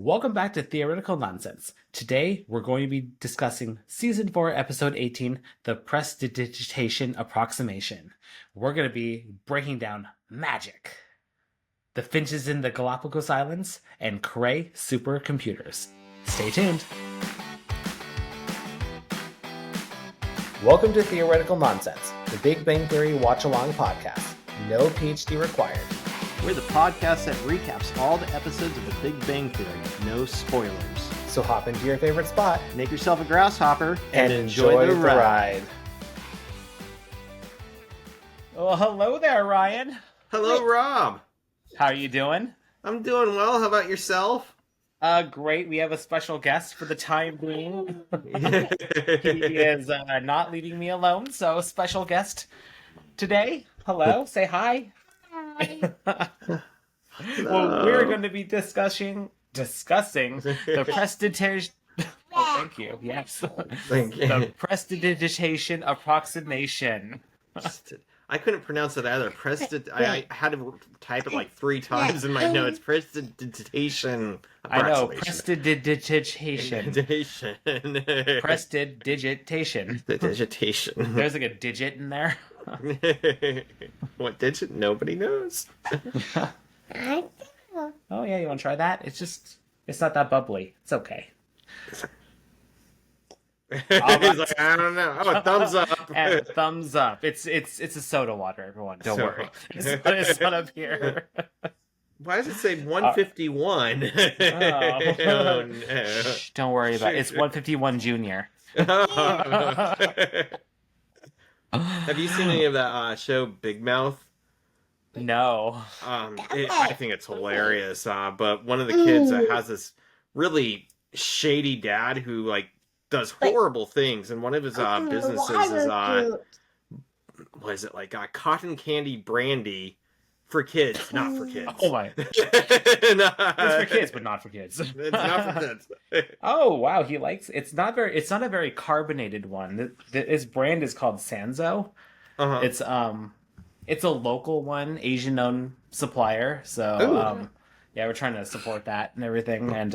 Welcome back to Theoretical Nonsense. Today, we're going to be discussing Season 4, Episode 18, the Prestidigitation Approximation. We're going to be breaking down magic, the Finches in the Galapagos Islands, and CRAY supercomputers. Stay tuned. Welcome to Theoretical Nonsense, the Big Bang Theory watch-along podcast. No PhD required. We're the podcast that recaps all the episodes of The Big Bang Theory. No spoilers. So hop into your favorite spot. Make yourself a grasshopper And enjoy the ride. Well, hello there, Ryan. Hello, Rob. How are you doing? I'm doing well. How about yourself? Great. We have a special guest for the time being. He is not leaving me alone, so special guest today. Hello. Say hi. Well, we're going to be discussing the prestidigitation. Oh, thank you. Yes, Thank you. the prestidigitation approximation. I couldn't pronounce it either. I had to type it like 3 times in my notes. Prestidigitation. I know. Prestidigitation. Prestidigitation. The digitation. There's like a digit in there. What digit? Nobody knows. Oh yeah, you want to try that? It's not that bubbly. It's okay. He's like, I don't know. Oh, thumbs up. And thumbs up. It's a soda water, everyone. Don't worry. It's not up here. Why does it say 151? Oh, no. Shh, don't worry about it. It's 151 Junior. Have you seen any of that show Big Mouth? No. I think it's hilarious. But one of the kids has this really shady dad who does horrible things, and one of his businesses is what is it, cotton candy brandy for kids, not for kids. Oh my! No. It's for kids, but not for kids. It's not for kids. Oh wow, he likes. It's not a very carbonated one. His brand is called Sanzo. Uh-huh. It's a local one, Asian-owned supplier. So yeah, we're trying to support that and everything. And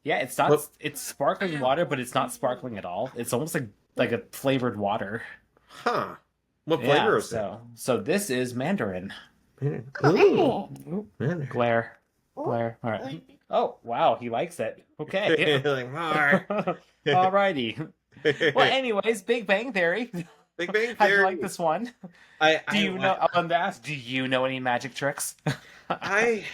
yeah, it's not. What? It's sparkling water, but it's not sparkling at all. It's almost like a flavored water. Huh. What flavor is it? So this is Mandarin. Ooh. Mandarin. Glare. All right. Oh wow, he likes it. Okay. Alrighty. Well, anyways, Big Bang Theory. Big Bang How'd you Theory. like this one? I wanted to ask, do you know any magic tricks? I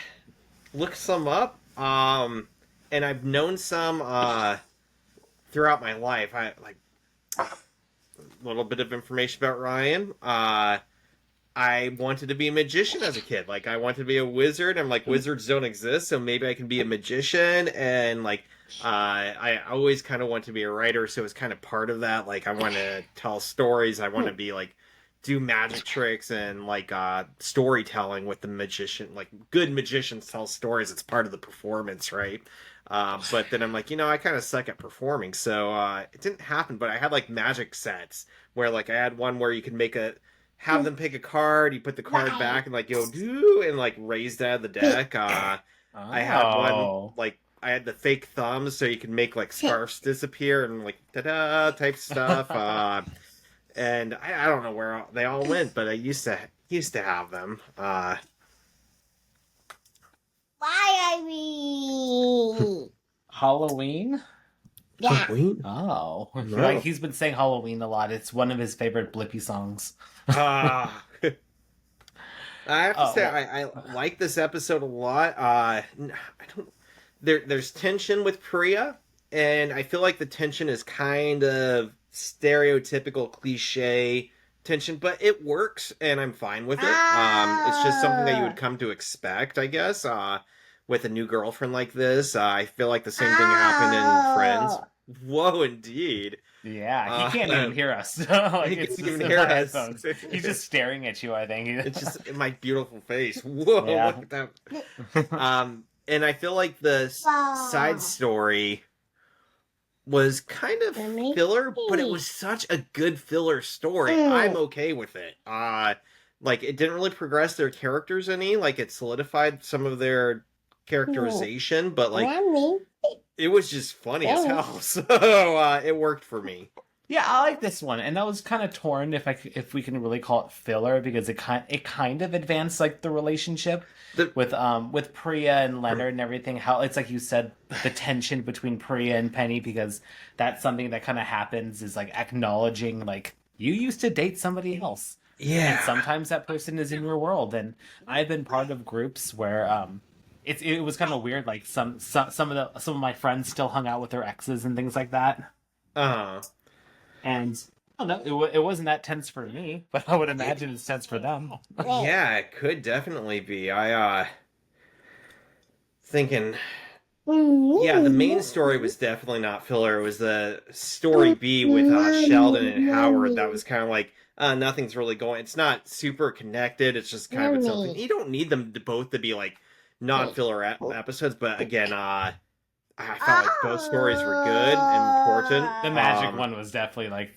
looked some up, and I've known some throughout my life. I a little bit of information about Ryan. I wanted to be a magician as a kid. I wanted to be a wizard. I'm wizards don't exist, so maybe I can be a magician. And I always kind of want to be a writer, so it's kind of part of that. I want to tell stories. I want to be do magic tricks and storytelling with the magician. Good magicians tell stories. It's part of the performance, right? But then I'm I kind of suck at performing, so it didn't happen. But I had magic sets where I had one where you could have them pick a card, you put the card back and go do and raise that out of the deck. I had one I had the fake thumbs so you can make scarves disappear and ta-da type stuff. And I don't know where they all went, but I used to have them. Why are we? Halloween? Yeah. Halloween? Oh. No. He's been saying Halloween a lot. It's one of his favorite Blippi songs. I have to say, I like this episode a lot. I don't. There's tension with Priya, and I feel like the tension is kind of stereotypical cliche tension, but it works, and I'm fine with it. It's just something that you would come to expect, I guess. With a new girlfriend like this, I feel like the same thing happened in Friends. Whoa, indeed. Yeah, he can't even hear us. He can't even hear us. Headphones. He's just staring at you, I think. It's just my beautiful face. Whoa, Yeah. look at that. And I feel like the side story was kind of filler, but it was such a good filler story. I'm okay with it. It didn't really progress their characters any. It solidified some of their characterization, but like Mommy. it was just funny as Yeah. hell. So it worked for me. Yeah, I like this one, and I was kind of torn if we can really call it filler because it kind of advanced like the relationship with Priya and Leonard and everything. How it's like you said, the tension between Priya and Penny, because that's something that kind of happens is like acknowledging like you used to date somebody else. Yeah. And sometimes that person is in your world, and I've been part of groups where it was kind of weird. Like some of my friends still hung out with their exes and things like that. And I don't know, it wasn't that tense for me, but I would imagine it's tense for them. Yeah, it could definitely be. Thinking, yeah, the main story was definitely not filler. It was the story B with Sheldon and Howard that was kind of like, nothing's really going. It's not super connected. It's just kind of its own thing. You don't need them to both to be like non-filler episodes, but again, I felt like both stories were good and important. The magic one was definitely like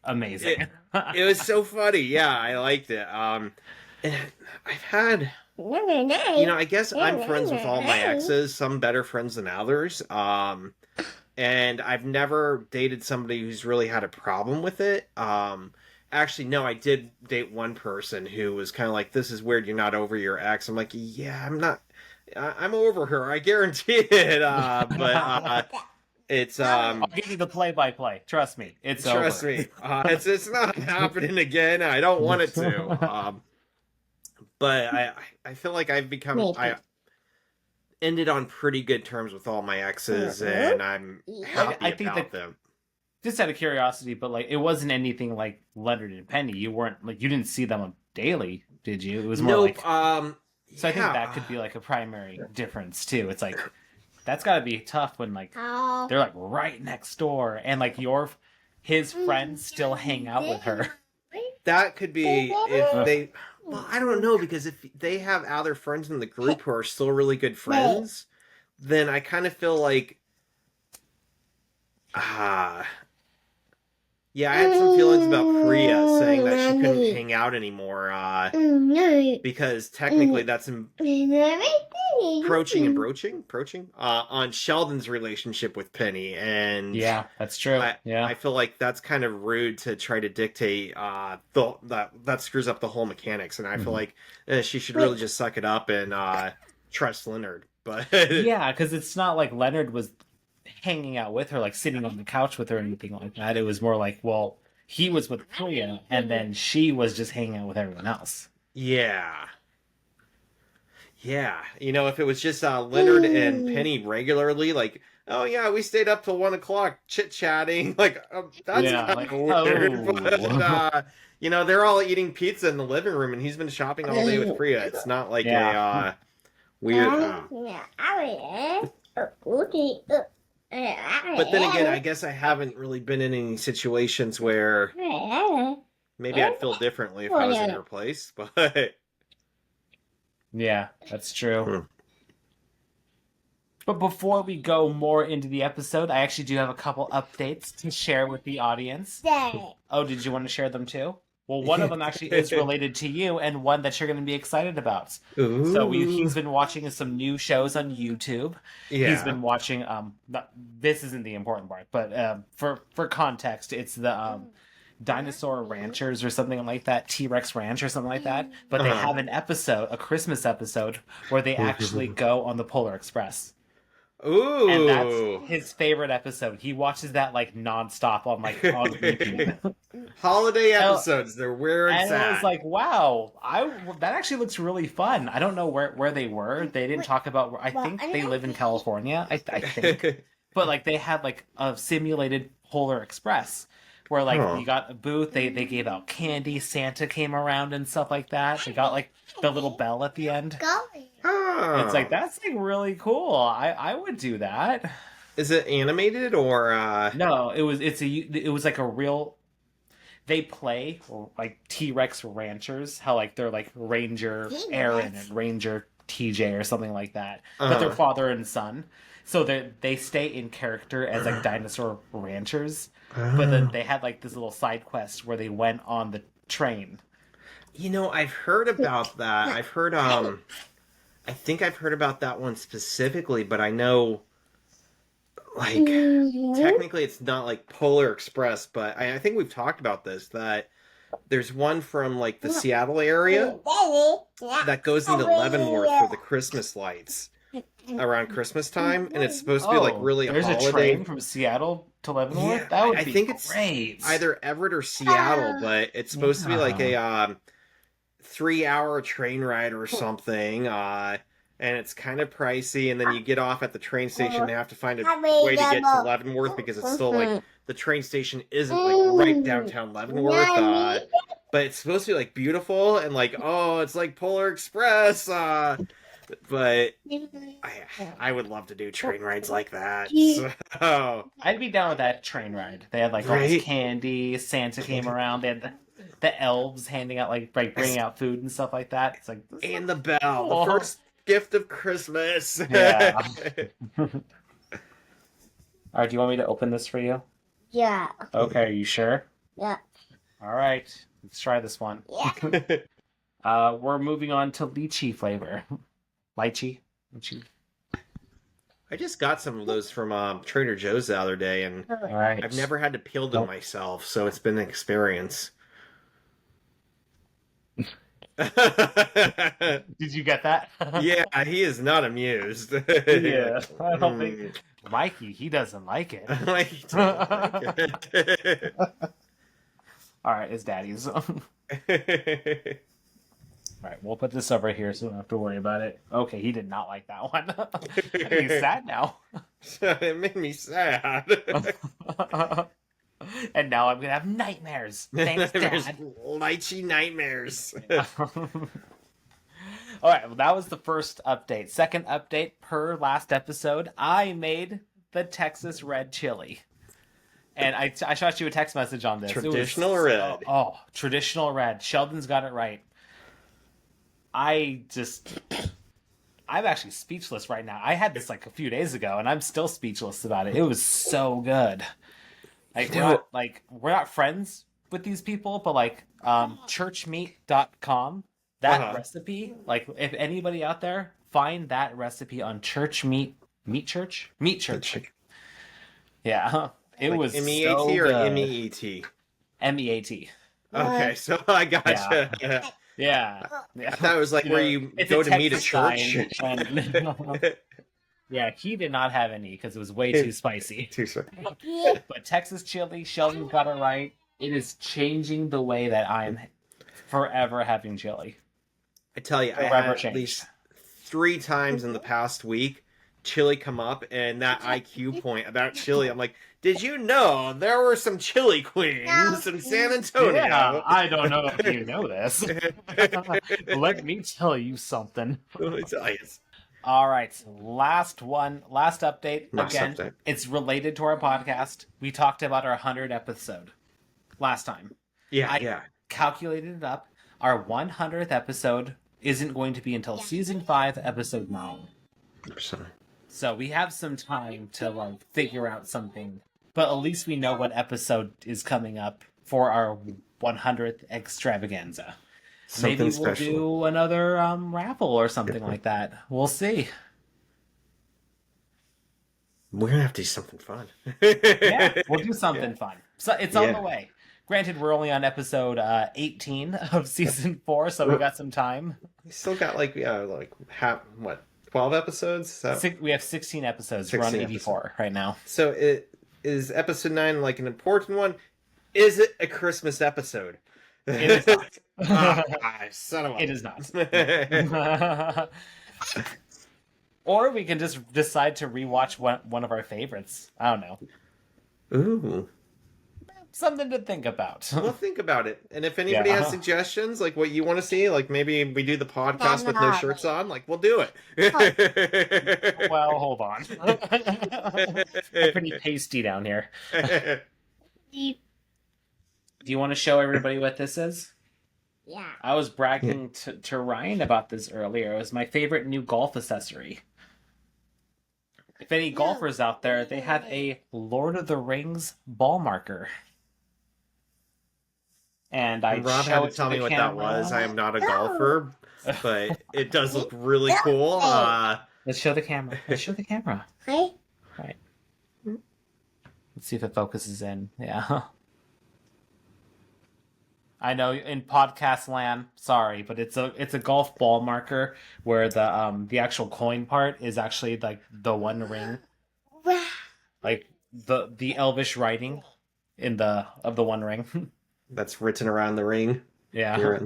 amazing. It was so funny. Yeah, I liked it. And I've had, I guess I'm friends with all my exes, some better friends than others. And I've never dated somebody who's really had a problem with it. Actually, no, I did date one person who was kind of like, this is weird, you're not over your ex. I'm like, yeah, I'm not. I'm over her, I guarantee it. But it's I'll give you the play-by-play. Trust me, it's trust over. me, it's not happening again. I don't want it to. But I feel like I ended on pretty good terms with all my exes, and I'm happy I think about them. Just out of curiosity, but like it wasn't anything like Leonard and Penny. You weren't like you didn't see them daily, did you? It was more Nope. like so I think Yeah. that could be like a primary difference too. It's like that's got to be tough when like they're like right next door and like his friends still hang out with her. That could be if they. Well, I don't know, because if they have other friends in the group who are still really good friends, then I kind of feel like, yeah, I had some feelings about Priya saying that she couldn't hang out anymore, because technically that's approaching on Sheldon's relationship with Penny, and Yeah, that's true. I feel like that's kind of rude to try to dictate that screws up the whole mechanics, and I feel like she should really just suck it up and trust Leonard. But Yeah, because it's not like Leonard was hanging out with her, like sitting on the couch with her or anything like that. It was more like, well, he was with Priya, and then she was just hanging out with everyone else. yeah, if it was just Leonard and Penny regularly, like, oh yeah, we stayed up till 1 o'clock chit chatting, like that's Yeah, kind like, of weird. oh. But they're all eating pizza in the living room, and he's been shopping all day with Priya. It's not like Yeah. a weird. But then again, I guess I haven't really been in any situations where maybe I'd feel differently if I was in her place. But Yeah, that's true. But before we go more into the episode, I actually do have a couple updates to share with the audience. Oh, did you want to share them too? Well, one of them actually is related to you, and one that you're going to be excited about. Ooh. So he's been watching some new shows on YouTube. Yeah. He's been watching. This isn't the important part, but for context, it's the Dinosaur Ranchers or something like that, T-Rex Ranch or something like that. But they have an episode, a Christmas episode, where they actually go on the Polar Express. Ooh. And that's his favorite episode. He watches that like nonstop on repeat. Holiday episodes, they're where it's And at. I was like, wow, that actually looks really fun. I don't know where they were. They didn't talk about. I think they live in California. I think, but like they had like a simulated Polar Express where like you got a booth. They gave out candy. Santa came around and stuff like that. They got like the little bell at the end. It's like that's like really cool. I would do that. Is it animated or No, it was like a real. They play like T-Rex ranchers, how like they're like Ranger Aaron and Ranger TJ or something like that, but they're father and son. So they stay in character as like dinosaur ranchers, but then they had like this little side quest where they went on the train. I've heard about that. I've heard I think I've heard about that one specifically, but I know, like, technically it's not like Polar Express, but I think we've talked about this, that there's one from, like, the Seattle area that goes into Leavenworth for the Christmas lights around Christmas time, and it's supposed to be, like, really a there's holiday. a train from Seattle to Leavenworth? Yeah, That would I be think it's great. either Everett or Seattle, but it's supposed to be like a 3-hour train ride or something, and it's kind of pricey, and then you get off at the train station and have to find a way to get to Leavenworth because it's still, like, the train station isn't, like, right downtown Leavenworth, but it's supposed to be, like, beautiful, and, like, oh, it's like Polar Express, but I would love to do train rides like that, so... I'd be down with that train ride. They had, like, all this candy, Santa came around, they had the elves handing out, like bringing out food and stuff like that. It's like... And the bell, the first gift of Christmas. Yeah. Alright, do you want me to open this for you? Yeah. Okay, are you sure? Yeah. Alright, let's try this one. Yeah. We're moving on to lychee flavor. Lychee? I just got some of those from Trader Joe's the other day, and Alright. I've never had to peel them myself, so it's been an experience. Did you get that? Yeah, he is not amused. Yeah, I don't think... Mikey, he doesn't like it. Alright, it's Daddy's. Alright, we'll put this over here so we don't have to worry about it. Okay, he did not like that one. He's sad now. It made me sad. And now I'm going to have nightmares. Thanks, Dad. Lychee nightmares. Alright, well, that was the first update. Second update, per last episode, I made the Texas red chili. And I shot you a text message on this. Traditional red. Oh, traditional red. Sheldon's got it right. I'm actually speechless right now. I had this like a few days ago, and I'm still speechless about it. It was so good. Like, we're not friends with these people, but like churchmeat.com, that recipe, like if anybody out there, find that recipe on Meat Church. Yeah, it like was M-E-A-T so or good. M-E-E-T? M-E-A-T. Okay, so I gotcha. Yeah. I thought it was like where you go to meet a church. Yeah, he did not have any because it was way too spicy. Too spicy. But Texas chili, Sheldon got it right. It is changing the way that I am forever having chili. I tell you, I had at least 3 times in the past week chili come up, and that IQ point about chili, I'm like, did you know there were some chili queens in San Antonio? Yeah, I don't know if you know this. Let me tell you something. All right, last update. Again, it's related to our podcast. We talked about our 100th episode last time. I calculated it up. Our 100th episode isn't going to be until season 5, episode 9. So we have some time to like figure out something, but at least we know what episode is coming up for our 100th extravaganza. Something Maybe we'll special. do another raffle or something like that. We'll see. We're gonna have to do something fun. Yeah, we'll do something fun. So it's on the way. Granted, we're only on episode 18 of season 4, so we got some time. We still got 12 episodes? We have 16 episodes. We're on 84 right now. So is episode 9 like an important one? Is it a Christmas episode? It is not. Son of a... It is not. Or we can just decide to rewatch one of our favorites. I don't know. Ooh. Something to think about. We'll think about it. And if anybody has suggestions, like what you want to see, like maybe we do the podcast with no shirts on, like we'll do it. Well, hold on. I'm pretty pasty down here. Do you want to show everybody what this is? Yeah. I was bragging to Ryan about this earlier. It was my favorite new golf accessory. If any golfers out there, they have a Lord of the Rings ball marker. And Rob had to tell me what that was. I am not a golfer. but it does look really cool. Let's show the camera. Let's show the camera. Hey. Right. Let's see if it focuses in. Yeah. I know in podcast land, sorry, but it's a golf ball marker where the actual coin part is actually like the one ring, like the elvish writing in the one ring. That's written around the ring. Yeah.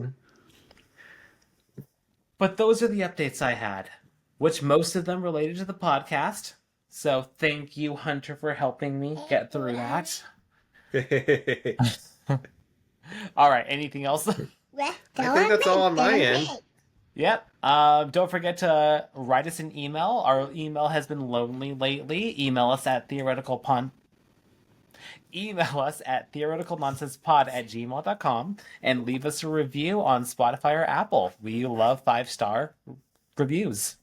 But those are the updates I had, which most of them related to the podcast. So thank you, Hunter, for helping me get through that. All right. Anything else? I think that's all on my end. Yep. Don't forget to write us an email. Our email has been lonely lately. Email us at theoreticalnonsensepod@gmail.com and leave us a review on Spotify or Apple. We love 5-star reviews.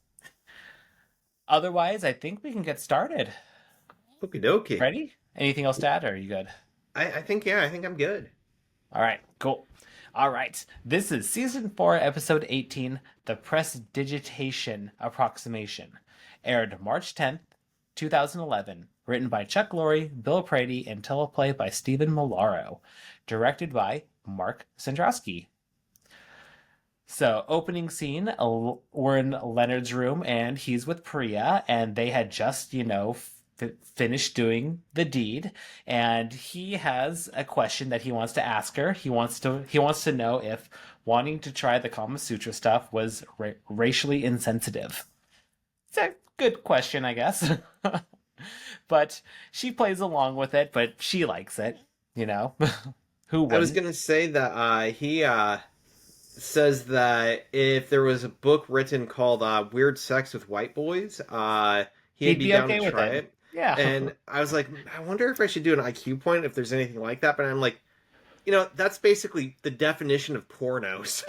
Otherwise, I think we can get started. Okie dokie. Ready? Anything else to add, or are you good? I think I'm good. All right, cool. All right, this is Season 4, Episode 18, The Prestidigitation Approximation. Aired March 10th, 2011. Written by Chuck Lorre, Bill Prady, and teleplay by Stephen Molaro. Directed by Mark Sandrowski. So, opening scene, we're in Leonard's room, and he's with Priya, and they had just, finished doing the deed, and he has a question that he wants to ask her. He wants to know if wanting to try the Kama Sutra stuff was racially insensitive. It's a good question, I guess. But she plays along with it, but she likes it, Who wouldn't? I was gonna say that he says that if there was a book written called Weird Sex with White Boys, he'd be down okay to with try it. it. Yeah. And I was like, I wonder if I should do an IQ point if there's anything like that. But I'm like, that's basically the definition of porno. So,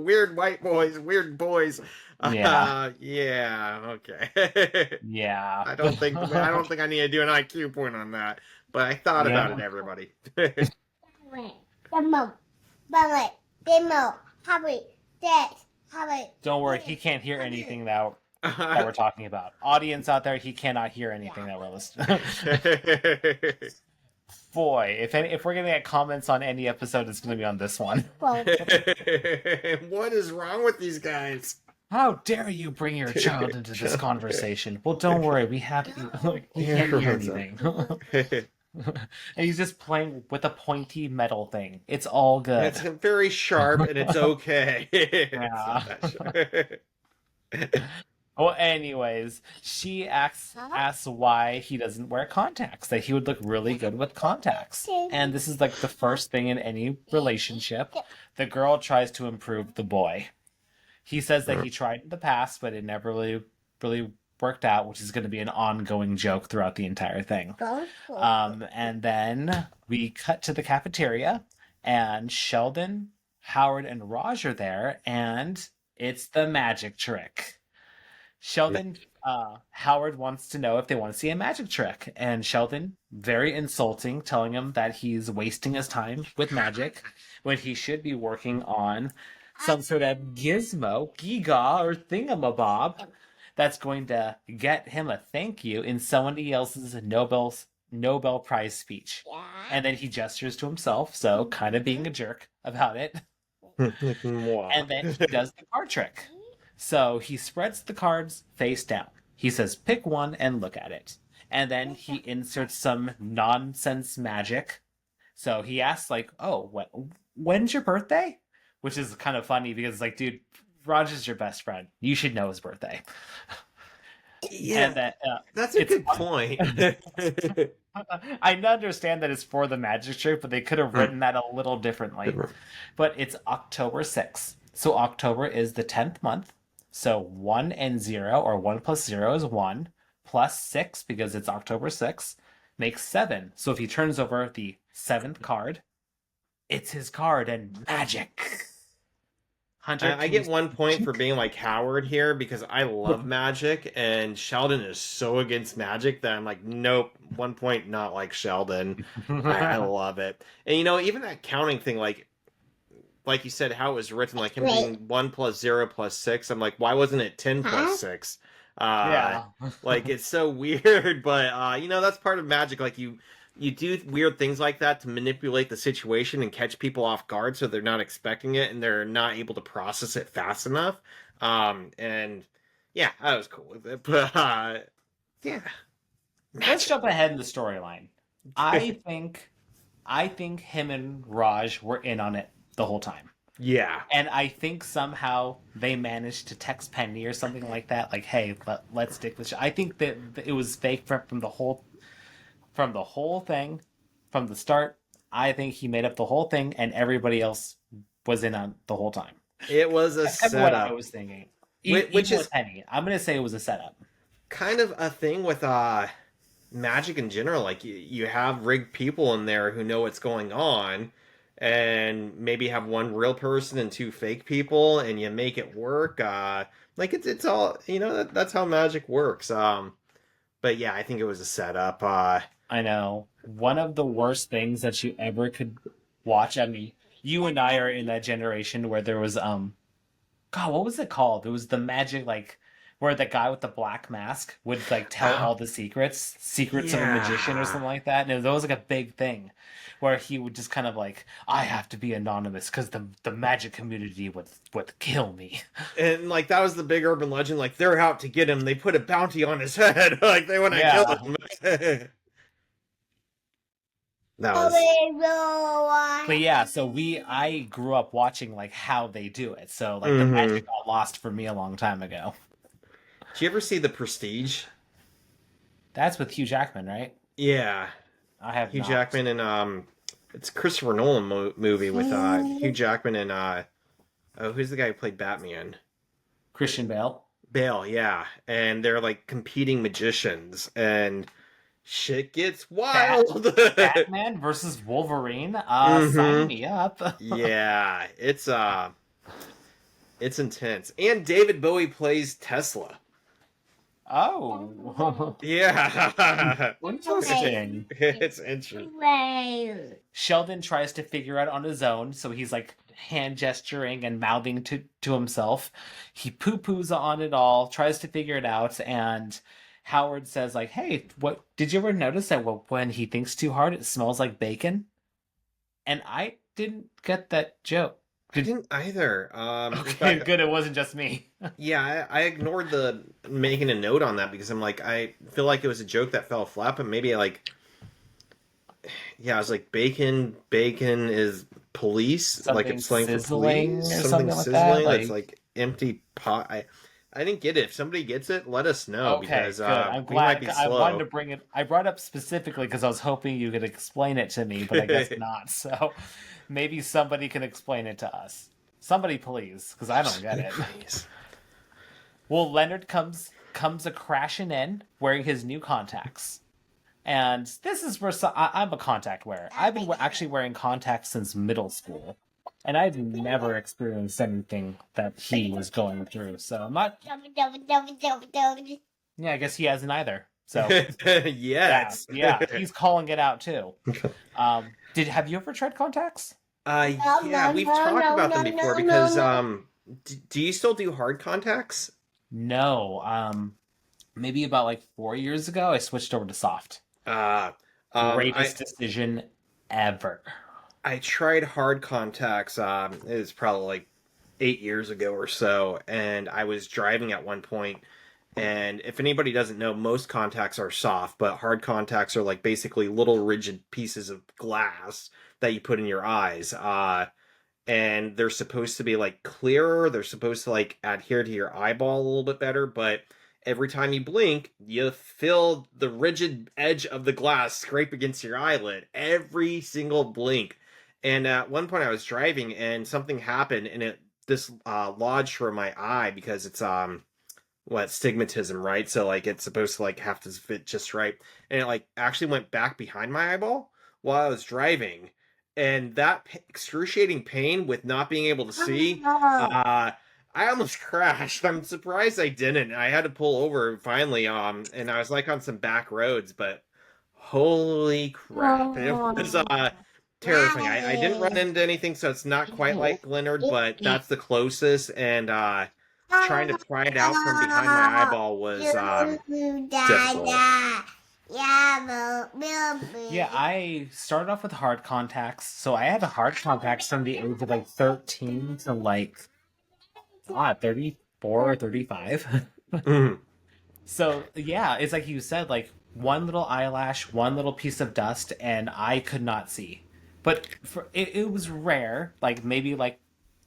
weird white boys, weird boys. Yeah. Yeah. Okay. Yeah. I don't think I need to do an IQ point on that. But I thought about it, everybody. Don't worry, he can't hear anything that we're talking about. Audience out there, he cannot hear anything that we're listening. Boy, if we're gonna get comments on any episode, it's gonna be on this one. What is wrong with these guys? How dare you bring your child into this conversation? Well, don't worry, we have he can't hear anything. And he's just playing with a pointy metal thing. It's all good. It's very sharp and it's okay. Yeah. Well, anyways, she asks why he doesn't wear contacts, that he would look really good with contacts. And this is like the first thing in any relationship. The girl tries to improve the boy. He says that he tried in the past, but it never really worked out, which is going to be an ongoing joke throughout the entire thing. And then we cut to the cafeteria, and Sheldon, Howard, and Raj are there, and it's the magic trick. Sheldon, Howard wants to know if they want to see a magic trick, and Sheldon, very insulting, telling him that he's wasting his time with magic when he should be working on some sort of gizmo, giga, or thingamabob that's going to get him a thank you in somebody else's Nobel Prize speech. And then he gestures to himself, so kind of being a jerk about it. And then he does the card trick. So he spreads the cards face down. He says, pick one and look at it. And then he inserts some nonsense magic. So he asks, when's your birthday? Which is kind of funny because, dude, Raj is your best friend. You should know his birthday. Yeah, and that's a good point. I understand that it's for the magic trick, but they could have written that a little differently. But it's October 6th. So October is the 10th month. So 1 and 0, or 1 plus 0 is 1, plus 6, because it's October 6th, makes 7. So if he turns over the 7th card, it's his card and magic. Hunter, I get 1 point for being like Howard here because I love magic, and Sheldon is so against magic that I'm like, nope, 1 point, not like Sheldon. I love it. And even that counting thing, like you said, how it was written, like him Right. being 1 plus 0 plus 6. I'm like, why wasn't it 10 Huh? plus 6? Yeah. Like it's so weird, but you know, that's part of magic. Like you do weird things like that to manipulate the situation and catch people off guard so they're not expecting it and they're not able to process it fast enough. And yeah, I was cool with it. But yeah. Let's jump ahead in the storyline. I think him and Raj were in on it the whole time. Yeah. And I think somehow they managed to text Penny or something like that, like, "Hey, let's stick with." I think that it was fake from the whole thing, from the start. I think he made up the whole thing, and everybody else was in on the whole time. It was a That's what I setup. was thinking. Which Even is with Penny, I'm gonna say it was a setup. kind of a thing with magic in general. Like you have rigged people in there who know what's going on, and maybe have one real person and two fake people, and you make it work. Like it's all, you know, that's how magic works. But yeah, I think it was a setup. I know. One of the worst things that you ever could watch. I mean, you and I are in that generation where there was God, what was it called? It was the magic, like, where the guy with the black mask would like tell all the secrets of a magician or something like that. And that was like a big thing, where he would just kind of like, "I have to be anonymous because the magic community would kill me." And like that was the big urban legend. Like they're out to get him. They put a bounty on his head. Like they want to Yeah. kill him. That was But yeah, so I grew up watching like how they do it. So like the magic got lost for me a long time ago. Did you ever see The Prestige? That's with Hugh Jackman, right? Yeah, I have Hugh not. Jackman and it's a Christopher Nolan movie with Hugh Jackman and who's the guy who played Batman? Christian Bale. Bale, yeah. And they're like competing magicians, and shit gets wild. Batman versus Wolverine. Sign me up. Yeah, it's intense. And David Bowie plays Tesla. Oh. Yeah. Interesting. It's interesting. Sheldon tries to figure out on his own, so he's like hand gesturing and mouthing to himself. He poo-poos on it all, tries to figure it out, and Howard says like, "Hey, what did you ever notice that when he thinks too hard it smells like bacon?" And I didn't get that joke. I didn't either. Okay, good, it wasn't just me. Yeah, I ignored the making a note on that because I'm like, I feel like it was a joke that fell flat, but maybe like, yeah, I was like, bacon is police, Something like it's slang for sizzling police, or something something like sizzling. that, That's like empty pot. I didn't get it. If somebody gets it, let us know Okay, because good. I'm we might glad. be I slow. wanted to bring it. I brought it up specifically because I was hoping you could explain it to me, but I guess not. So maybe somebody can explain it to us. Somebody, please, because I don't get it. Please. Well, Leonard comes a crashing in wearing his new contacts, and this is where I'm a contact wearer. I've been actually wearing contacts since middle school, and I've never experienced anything that he was going through. So I'm not. Yeah, I guess he hasn't either. So Yes. yeah, he's calling it out too. Have you ever tried contacts? Yeah, we've talked about them before because do you still do hard contacts? No. Maybe about like 4 years ago, I switched over to soft. Greatest decision ever. I tried hard contacts. It was probably like 8 years ago or so, and I was driving at one point. And if anybody doesn't know, most contacts are soft, but hard contacts are like basically little rigid pieces of glass that you put in your eyes. And they're supposed to be like clearer. They're supposed to like adhere to your eyeball a little bit better, but every time you blink, you feel the rigid edge of the glass scrape against your eyelid every single blink. And at one point I was driving and something happened and this lodged for my eye because it's stigmatism, right? So like it's supposed to like have to fit just right. And it like actually went back behind my eyeball while I was driving. And that excruciating pain with not being able to see, I almost crashed. I'm surprised I didn't. I had to pull over finally, and I was like on some back roads, but holy crap. terrifying. I didn't run into anything, so it's not quite like Leonard, but that's the closest. And trying to pry it out from behind my eyeball was difficult. Yeah, I started off with hard contacts. So I had hard contacts from the age of like 13 to like 34 or 35. Mhm. So yeah, it's like you said, like one little eyelash, one little piece of dust, and I could not see. But it was rare, like maybe like,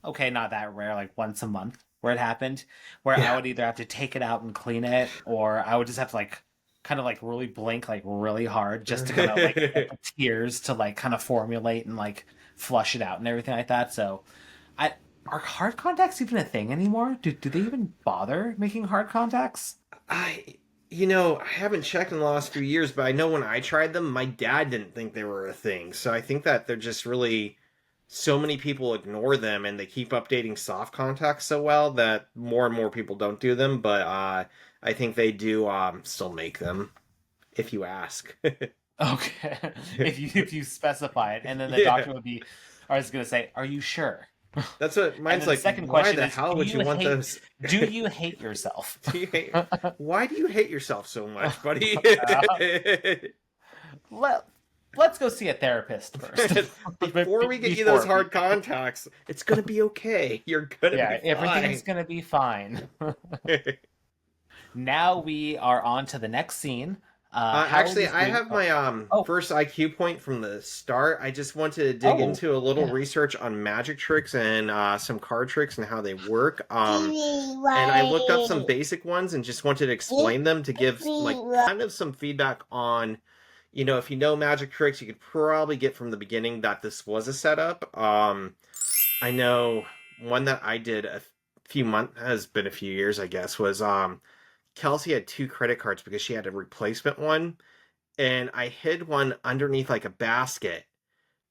okay, not that rare, like once a month where it happened, where I Yeah. would either have to take it out and clean it, or I would just have to like kind of like really blink like really hard just to kind of like get the tears to like kind of formulate and like flush it out and everything like that. So I are hard contacts even a thing anymore? Do they even bother making hard contacts? I, I haven't checked in the last few years, but I know when I tried them, my dad didn't think they were a thing. So I think that they're just really so many people ignore them and they keep updating soft contacts so well that more and more people don't do them. But I think they do still make them if you ask. Okay, if you specify it, and then the Yeah. doctor would be, I was gonna say, are you sure? That's what And mine's then the like. second Why question the is, hell do would you you want hate those? do you hate yourself? Do you hate? Why do you hate yourself so much, buddy? Well, let's go see a therapist first. Before we get you those hard contacts, it's gonna be okay. You're gonna Yeah, be everything's fine. gonna be fine. Now we are on to the next scene. Harold Actually, is I being- have my Oh. first IQ point from the start. I just wanted to dig Oh, into a little yeah. research on magic tricks and some card tricks and how they work. And I looked up some basic ones and just wanted to explain them to give like kind of some feedback on, if you know magic tricks, you could probably get from the beginning that this was a setup. I know one that I did a few months, has been a few years, I guess, was Kelsey had 2 credit cards because she had a replacement one, and I hid one underneath like a basket,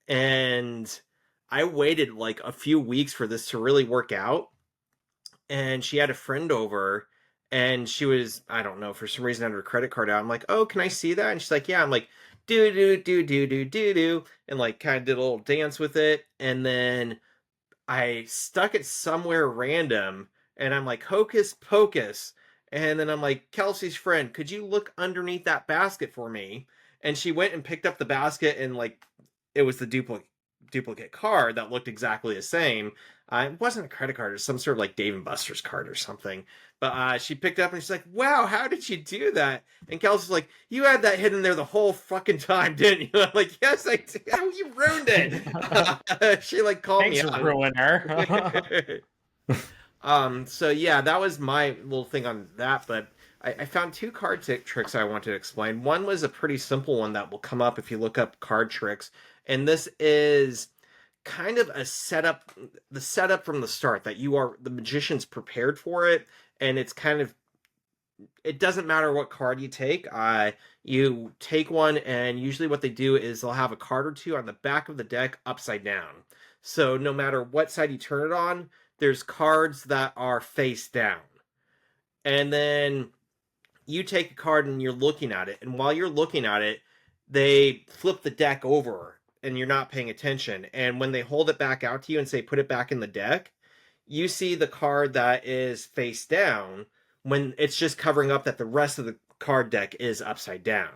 and I waited like a few weeks for this to really work out. And she had a friend over, and she was, I don't know, for some reason had her credit card out. I'm like, oh, can I see that? And she's like, yeah. I'm like, do do do do do do do, and like kind of did a little dance with it, and then I stuck it somewhere random, and I'm like, hocus pocus. And then I'm like, Kelsey's friend, could you look underneath that basket for me? And she went and picked up the basket, and like, it was the duplicate card that looked exactly the same. It wasn't a credit card; it was some sort of like Dave and Buster's card or something. But she picked it up and she's like, "Wow, how did you do that?" And Kelsey's like, "You had that hidden there the whole fucking time, didn't you?" I'm like, "Yes, I did. Oh, you ruined it." She like called Thanks me for out. ruining her. So yeah, that was my little thing on that, but I found 2 card tricks I wanted to explain. One was a pretty simple one that will come up if you look up card tricks, and this is kind of a setup, the setup from the start that the magician's prepared for it, and it's kind of, it doesn't matter what card you take. You take one, and usually what they do is they'll have a card or two on the back of the deck upside down. So no matter what side you turn it on, there's cards that are face down. And then you take a card and you're looking at it, and while you're looking at it, they flip the deck over and you're not paying attention. And when they hold it back out to you and say, put it back in the deck, you see the card that is face down when it's just covering up that the rest of the card deck is upside down.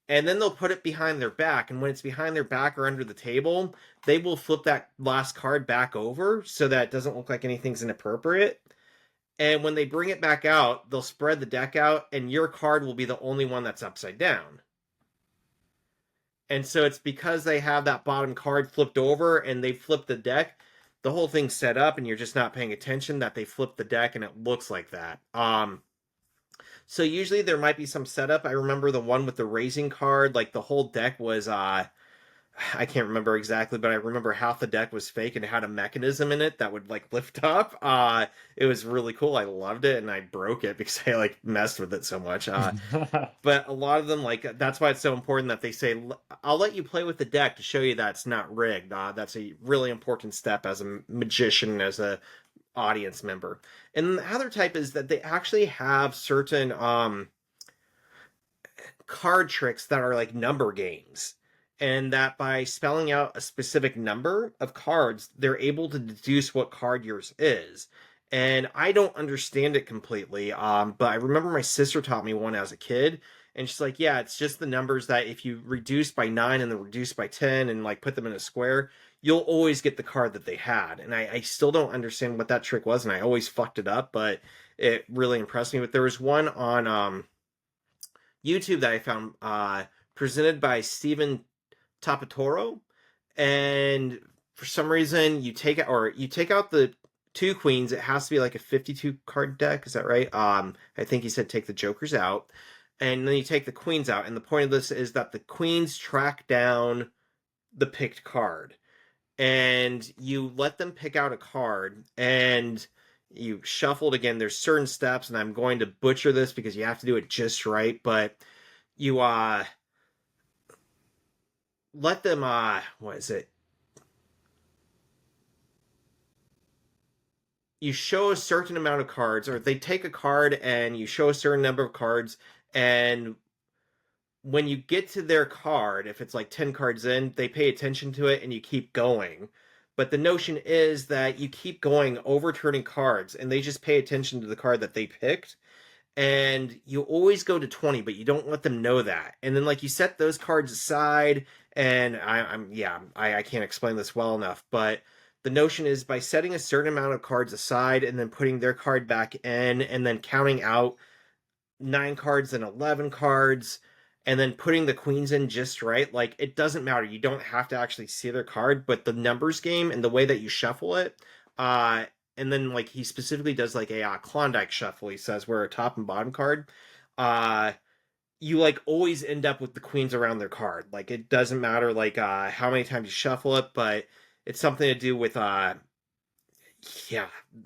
And then they'll put it behind their back. And when it's behind their back or under the table, they will flip that last card back over so that it doesn't look like anything's inappropriate. And when they bring it back out, they'll spread the deck out, and your card will be the only one that's upside down. And so it's because they have that bottom card flipped over and they flip the deck, the whole thing's set up and you're just not paying attention that they flip the deck and it looks like that. So usually there might be some setup. I remember the one with the raising card, like the whole deck was, I can't remember exactly, but I remember half the deck was fake and it had a mechanism in it that would like lift up. It was really cool. I loved it, and I broke it because I like messed with it so much. But a lot of them, like, that's why it's so important that they say, I'll let you play with the deck to show you that it's not rigged. That's a really important step as a magician, as a audience member. And the other type is that they actually have certain card tricks that are like number games. and that by spelling out a specific number of cards, they're able to deduce what card yours is. And I don't understand it completely, but I remember my sister taught me one as a kid, and she's like, yeah, it's just the numbers that if you reduce by 9 and then reduce by 10 and like put them in a square, you'll always get the card that they had. And I still don't understand what that trick was, and I always fucked it up, but it really impressed me. But there was one on YouTube that I found presented by Stephen Tapatoro, and for some reason you take out the 2 queens. It has to be like a 52 card deck, is that right? I think he said take the jokers out, and then you take the queens out, and the point of this is that the queens track down the picked card, and you let them pick out a card, and you shuffle it again. There's certain steps, and I'm going to butcher this because you have to do it just right, but you let them what is it? You show a certain amount of cards, or they take a card and you show a certain number of cards, and when you get to their card, if it's like 10 cards in, they pay attention to it and you keep going. But the notion is that you keep going, overturning cards, and they just pay attention to the card that they picked. And you always go to 20, but you don't let them know that. And then like you set those cards aside, and I can't explain this well enough, but the notion is by setting a certain amount of cards aside and then putting their card back in and then counting out 9 cards and 11 cards and then putting the queens in just right. Like, it doesn't matter. You don't have to actually see their card, but the numbers game and the way that you shuffle it, and then like he specifically does like a Klondike shuffle, he says, where a top and bottom card, you like always end up with the queens around their card. Like, it doesn't matter like how many times you shuffle it, but it's something to do with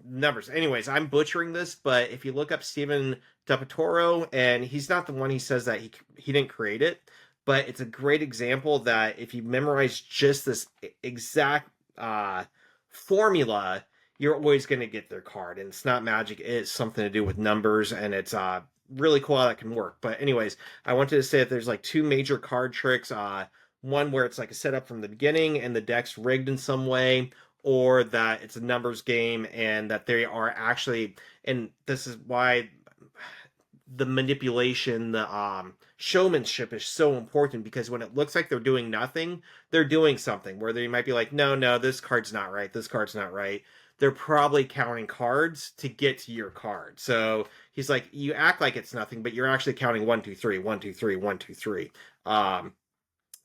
numbers. Anyways, I'm butchering this, but if you look up Stephen Tapatoro, and he's not the one, he says that he didn't create it, but it's a great example that if you memorize just this exact formula, you're always going to get their card. And it's not magic, it's something to do with numbers, and it's really cool how that can work. But anyways, I wanted to say that there's like 2 major card tricks. One where it's like a setup from the beginning and the deck's rigged in some way, or that it's a numbers game and that they are actually, and this is why the manipulation, the showmanship is so important, because when it looks like they're doing nothing, they're doing something, where they might be like, no, this card's not right, this card's not right. They're probably counting cards to get to your card. So he's like, you act like it's nothing, but you're actually counting 1, 2, 3, 1, 2, 3, 1, 2, 3.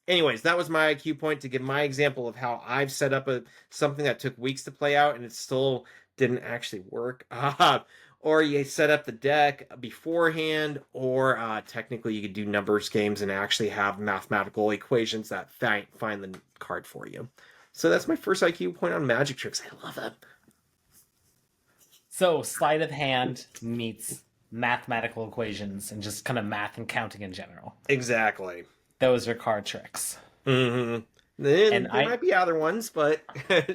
Anyways, that was my IQ point to give my example of how I've set up something that took weeks to play out and it still didn't actually work. Or you set up the deck beforehand, or technically you could do numbers games and actually have mathematical equations that find the card for you. So that's my first IQ point on magic tricks. I love them. So sleight of hand meets mathematical equations and just kind of math and counting in general. Exactly. Those are card tricks. Mm-hmm. There might be other ones, but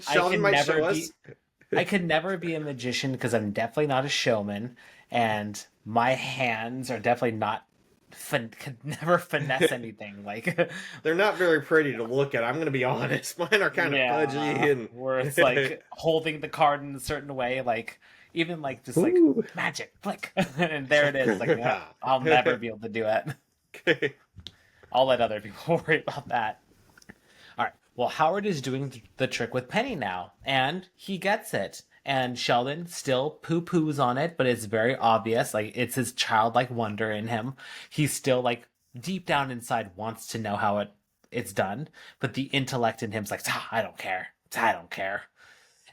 Sheldon might show us. I could never be a magician because I'm definitely not a showman, and my hands are definitely not could never finesse anything. Like, they're not very pretty to look at. I'm going to be honest. Mine are kind of pudgy, and where it's like holding the card in a certain way, like even like just like magic flick, and there it is. Like, I'll never be able to do it. Okay. I'll let other people worry about that. All right. Well, Howard is doing the trick with Penny now, and he gets it. And Sheldon still poo-poos on it, but it's very obvious. Like, it's his childlike wonder in him. He's still, like, deep down inside wants to know how it's done. But the intellect in him's like, I don't care. I don't care.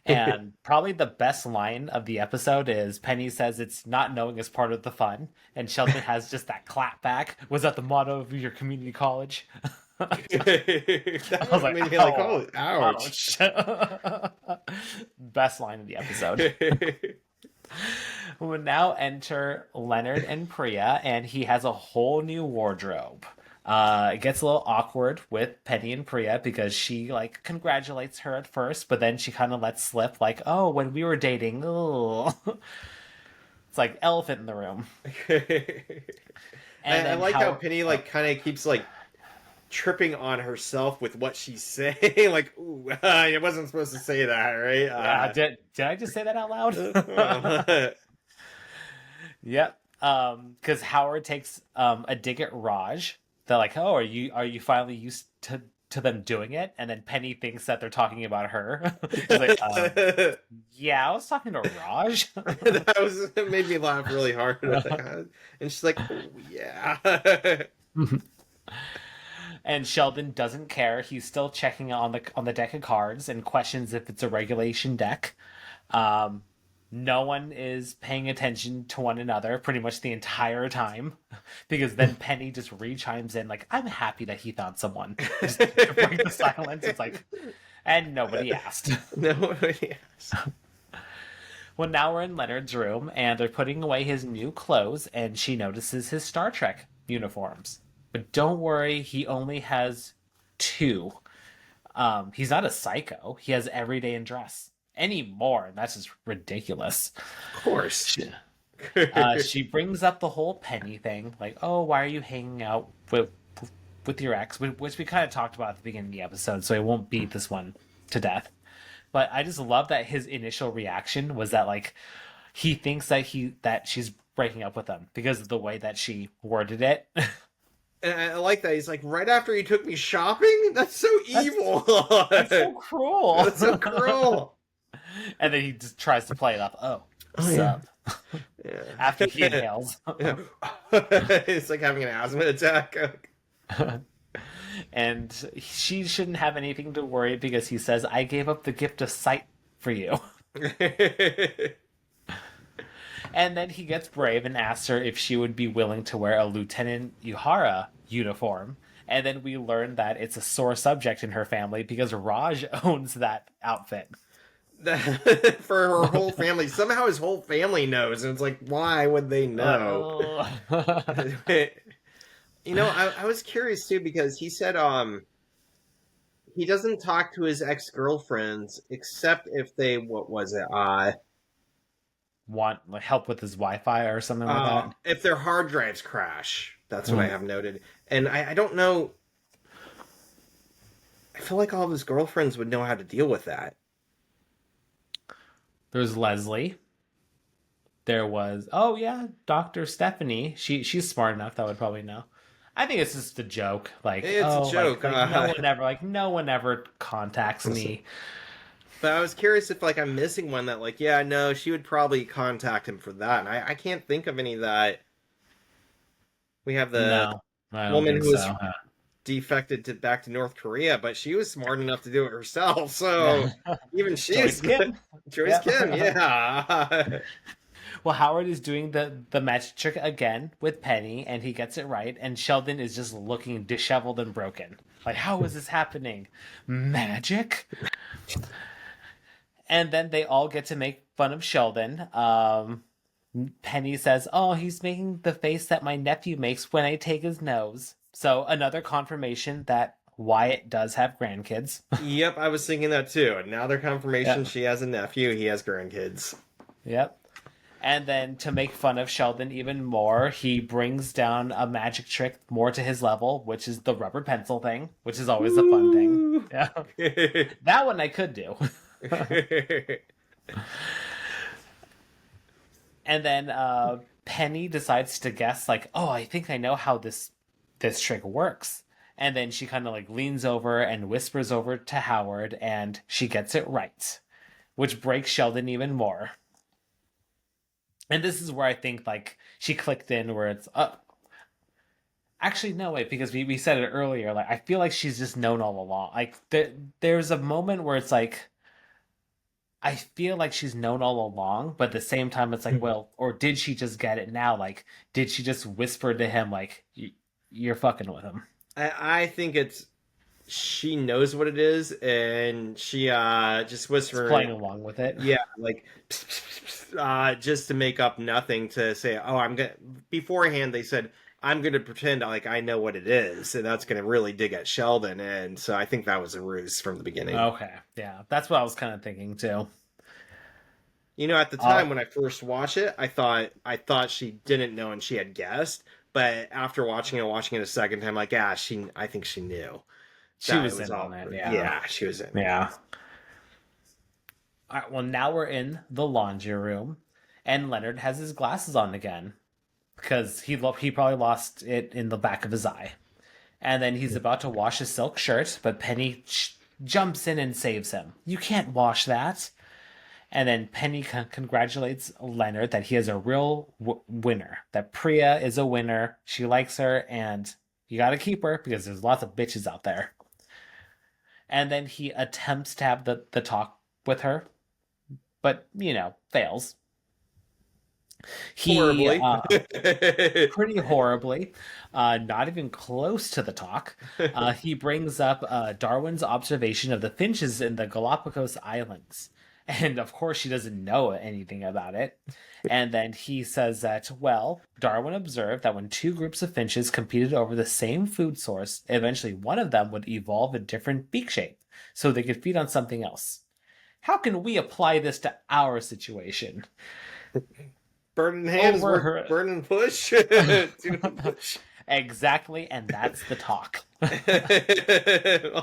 And probably the best line of the episode is Penny says it's not knowing is part of the fun. And Sheldon has just that clap back. Was that the motto of your community college? That was like, made me like, oh, ouch. Best line of the episode. We now enter Leonard and Priya, and he has a whole new wardrobe. It gets a little awkward with Penny and Priya because she like congratulates her at first, but then she kind of lets slip like, oh, when we were dating. Ugh. It's like elephant in the room. And I like how Penny like kind of keeps like tripping on herself with what she's saying. Like, ooh, I wasn't supposed to say that, right? Yeah, did I just say that out loud? Yep. Because Howard takes a dig at Raj. They're like, "Oh, are you finally used to them doing it?" And then Penny thinks that they're talking about her. She's like, "Yeah, I was talking to Raj." It made me laugh really hard. And she's like, "Oh yeah." And Sheldon doesn't care. He's still checking on the deck of cards and questions if it's a regulation deck. No one is paying attention to one another pretty much the entire time, because then Penny just re-chimes in like, "I'm happy that he found someone." Just to break the silence. It's like, and nobody asked. Nobody asked. Well, now we're in Leonard's room, and they're putting away his new clothes, and she notices his Star Trek uniforms. But don't worry, he only has 2. He's not a psycho. He has everyday in dress anymore, and that's just ridiculous. Of course. She brings up the whole Penny thing, like, "Oh, why are you hanging out with your ex?" Which we kind of talked about at the beginning of the episode, so I won't beat this one to death. But I just love that his initial reaction was that like he thinks that she's breaking up with him because of the way that she worded it. And I like that. He's like, right after he took me shopping? That's so evil. That's so cruel. That's so cruel. And then he just tries to play it up. Oh, yeah. Yeah. After he inhales. Yeah. It's like having an asthma attack. And she shouldn't have anything to worry because he says, "I gave up the gift of sight for you." And then he gets brave and asks her if she would be willing to wear a Lieutenant Uhura uniform. And then we learn that it's a sore subject in her family because Raj owns that outfit. For her whole family. Somehow his whole family knows. And it's like, why would they know? You know, I was curious too because he said he doesn't talk to his ex-girlfriends except if they, what was it? Want like help with his Wi-Fi or something like that. If their hard drives crash, that's what I have noted. And I don't know. I feel like all of his girlfriends would know how to deal with that. There's Leslie. There was Dr. Stephanie. She's smart enough that would probably know. I think it's just a joke. Like it's a joke. No one ever contacts me. But I was curious if, like, I'm missing one that, like, yeah, no, she would probably contact him for that. And I can't think of any that... We have the woman who was defected back to North Korea, but she was smart enough to do it herself, so even she's... Joyce Kim, yeah. Well, Howard is doing the magic trick again with Penny, and he gets it right, and Sheldon is just looking disheveled and broken. Like, how is this happening? Magic? And then they all get to make fun of Sheldon. Penny says, "Oh, he's making the face that my nephew makes when I take his nose." So another confirmation that Wyatt does have grandkids. Yep, I was thinking that too. Another confirmation she has a nephew, he has grandkids. Yep. And then to make fun of Sheldon even more, he brings down a magic trick more to his level, which is the rubber pencil thing, which is always a fun thing. Yeah. That one I could do. And then Penny decides to guess, like, "Oh, I think I know how this trick works." And then she kind of like leans over and whispers over to Howard, and she gets it right, which breaks Sheldon even more. And this is where I think like she clicked in, where it's actually no wait, because we said it earlier. Like I feel like she's just known all along. Like there's a moment where it's like, I feel like she's known all along, but at the same time, it's like, well, or did she just get it now? Like, did she just whisper to him, like, "You're fucking with him"? I think it's she knows what it is, and she just whispers, playing along with it. Yeah, like just to make up nothing to say, "Oh, I'm gonna." Beforehand, they said, "I'm gonna pretend like I know what it is," and that's gonna really dig at Sheldon. And so I think that was a ruse from the beginning. Okay, yeah, that's what I was kind of thinking too. You know, at the time when I first watched it, I thought she didn't know and she had guessed. But after watching it a second time, like, I think she knew. She that was it in all, on it. Yeah, she was in. Yeah. All right, well, now we're in the laundry room, and Leonard has his glasses on again because he probably lost it in the back of his eye. And then he's about to wash his silk shirt, but Penny jumps in and saves him. You can't wash that. And then Penny congratulates Leonard that he is a real winner, that Priya is a winner. She likes her, and you got to keep her because there's lots of bitches out there. And then he attempts to have the talk with her, but, fails. Horribly. Pretty horribly. Not even close to the talk. He brings up Darwin's observation of the finches in the Galapagos Islands. And of course, she doesn't know anything about it. And then he says that, well, Darwin observed that when two groups of finches competed over the same food source, eventually one of them would evolve a different beak shape so they could feed on something else. How can we apply this to our situation? Bird in hand is worth bird in bush. Exactly, and that's the talk. Well,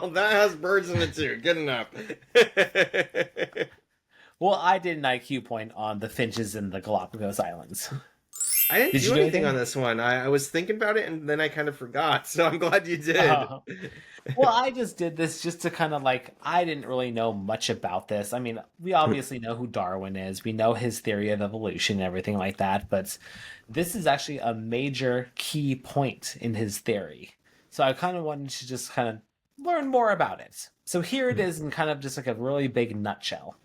that has birds in it too. Good enough. Well, I did an IQ point on the finches in the Galapagos Islands. I didn't do anything on this one. I was thinking about it, and then I kind of forgot, so I'm glad you did. Well, I just did this just to kind of I didn't really know much about this. I mean, we obviously know who Darwin is. We know his theory of evolution and everything like that, but this is actually a major key point in his theory. So I kind of wanted to just kind of learn more about it. So here it is in kind of just a really big nutshell.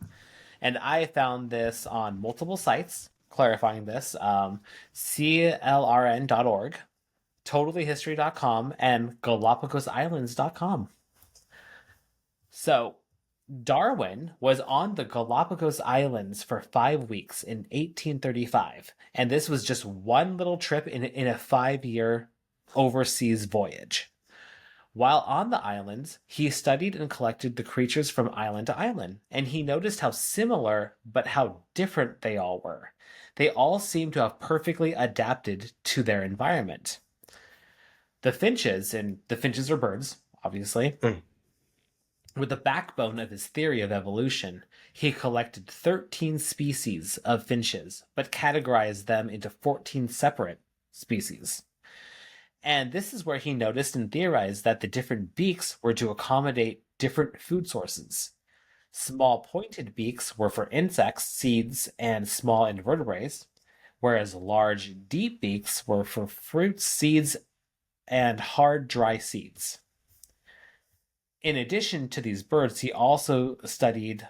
And I found this on multiple sites, clarifying this, CLRN.org, totallyhistory.com, and galapagosislands.com. So Darwin was on the Galapagos Islands for 5 weeks in 1835, and this was just one little trip in a 5-year overseas voyage. While on the islands, he studied and collected the creatures from island to island, and he noticed how similar but how different they all were. They all seemed to have perfectly adapted to their environment. The finches are birds, obviously. With the backbone of his theory of evolution, he collected 13 species of finches, but categorized them into 14 separate species. And this is where he noticed and theorized that the different beaks were to accommodate different food sources. Small pointed beaks were for insects, seeds, and small invertebrates, whereas large, deep beaks were for fruits, seeds, and hard, dry seeds. In addition to these birds, he also studied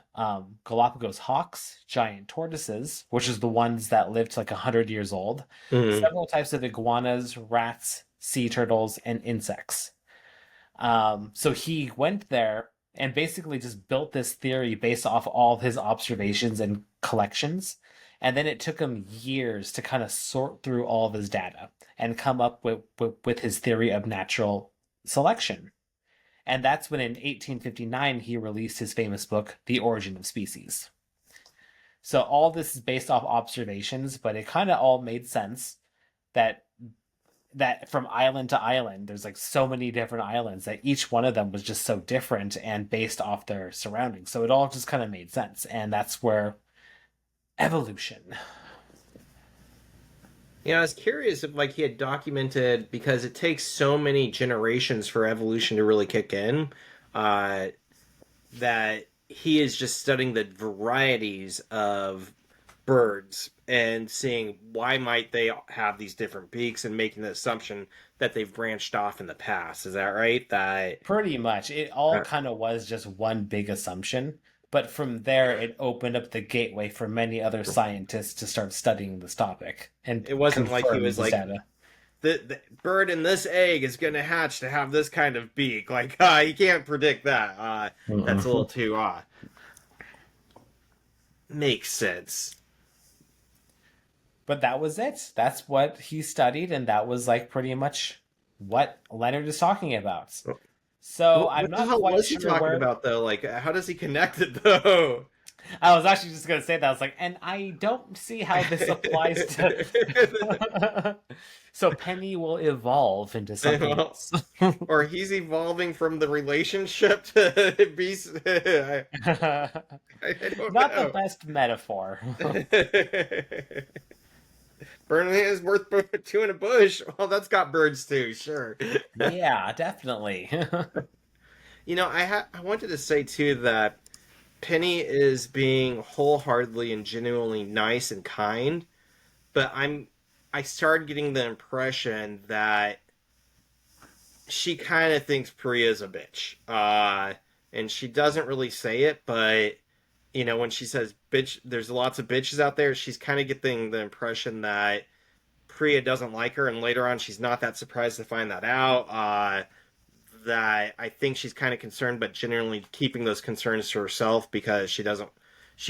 Galapagos hawks, giant tortoises, which is the ones that lived to 100 years old, several types of iguanas, rats, sea turtles, and insects. So he went there and basically just built this theory based off all of his observations and collections. And then it took him years to kind of sort through all of his data and come up with his theory of natural selection. And that's when in 1859 he released his famous book, The Origin of Species. So all this is based off observations, but it kind of all made sense that from island to island, there's so many different islands that each one of them was just so different and based off their surroundings. So it all just kind of made sense. And that's where evolution. I was curious if he had documented, because it takes so many generations for evolution to really kick in, that he is just studying the varieties of birds and seeing why might they have these different beaks and making the assumption that they've branched off in the past. Is that right? That pretty much it all kind of was just one big assumption, but from there it opened up the gateway for many other scientists to start studying this topic. And it wasn't like he was the bird in this egg is going to hatch to have this kind of beak. You can't predict that. That's a little too makes sense. But that was it. That's what he studied, and that was pretty much what Leonard is talking about. So I'm not quite sure what was he talking about, though? How does he connect it, though? I was actually just gonna say that. I was like, and I don't see how this applies to. So Penny will evolve into something Well, else. or he's evolving from the relationship to be. I don't Not the know. best metaphor. Burning is worth two in a bush. Well, that's got birds too, sure. Yeah, definitely. I wanted to say too that Penny is being wholeheartedly and genuinely nice and kind, but I started getting the impression that she kind of thinks Priya's a bitch. And she doesn't really say it, but when she says bitch, there's lots of bitches out there, she's kind of getting the impression that Priya doesn't like her, and later on she's not that surprised to find that out. That I think she's kind of concerned, but generally keeping those concerns to herself because she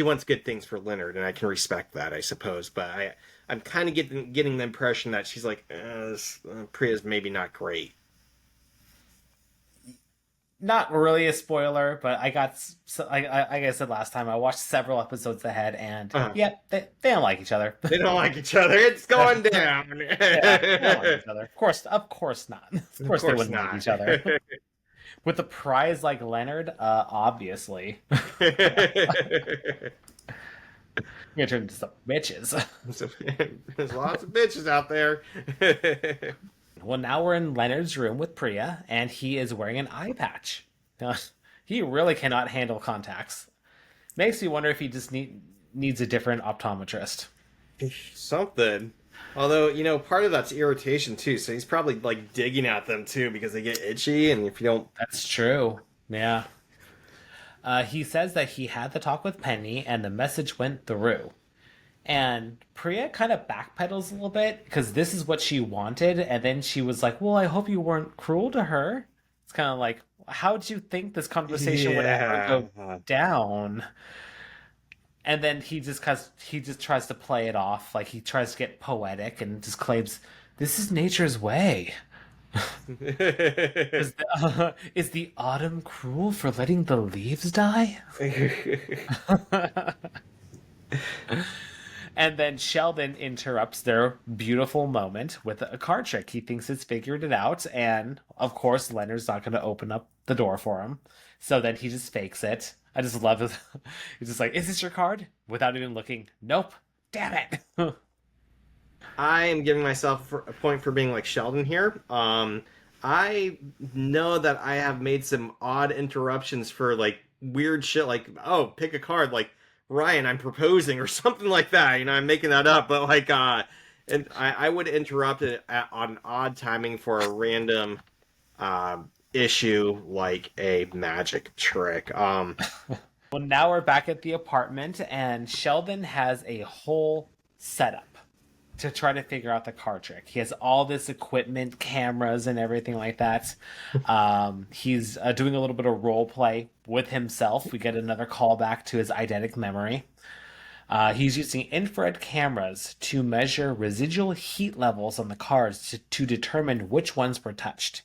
wants good things for Leonard, and I can respect that, I suppose. But I'm kind of getting the impression that she's like, Priya's maybe not great. Not really a spoiler, but like I said last time, I watched several episodes ahead, and Uh-huh. yeah, they don't like each other. They don't like each other. It's going down. Yeah, they don't like each other. Of course not. Of course, they wouldn't not. like each other. With a prize like Leonard, obviously. You're gonna turn into some bitches. There's lots of bitches out there. Well, now we're in Leonard's room with Priya, and he is wearing an eye patch. Now, he really cannot handle contacts. Makes me wonder if he just needs a different optometrist. Something. Although, part of that's irritation too, so he's probably like digging at them too because they get itchy, and if you don't. That's true. Yeah. He says that he had the talk with Penny and the message went through. And Priya kind of backpedals a little bit because this is what she wanted. And then she was like, well, I hope you weren't cruel to her. It's kind of like, how did you think this conversation would ever go down? And then he just tries to play it off. Like he tries to get poetic and just claims, this is nature's way. Is the autumn cruel for letting the leaves die? And then Sheldon interrupts their beautiful moment with a card trick. He thinks he's figured it out, and of course Leonard's not going to open up the door for him. So then he just fakes it. I just love it. He's just like, "Is this your card?" Without even looking. Nope. Damn it. I am giving myself a point for being like Sheldon here. I know that I have made some odd interruptions for like weird shit, like pick a card, like Ryan, I'm proposing or something like that. I'm making that up, but like, and I would interrupt it on odd timing for a random issue like a magic trick. Well, now we're back at the apartment, and Sheldon has a whole setup to try to figure out the card trick. He has all this equipment, cameras, and everything like that. He's doing a little bit of role play with himself. We get another callback to his eidetic memory. He's using infrared cameras to measure residual heat levels on the cards to determine which ones were touched.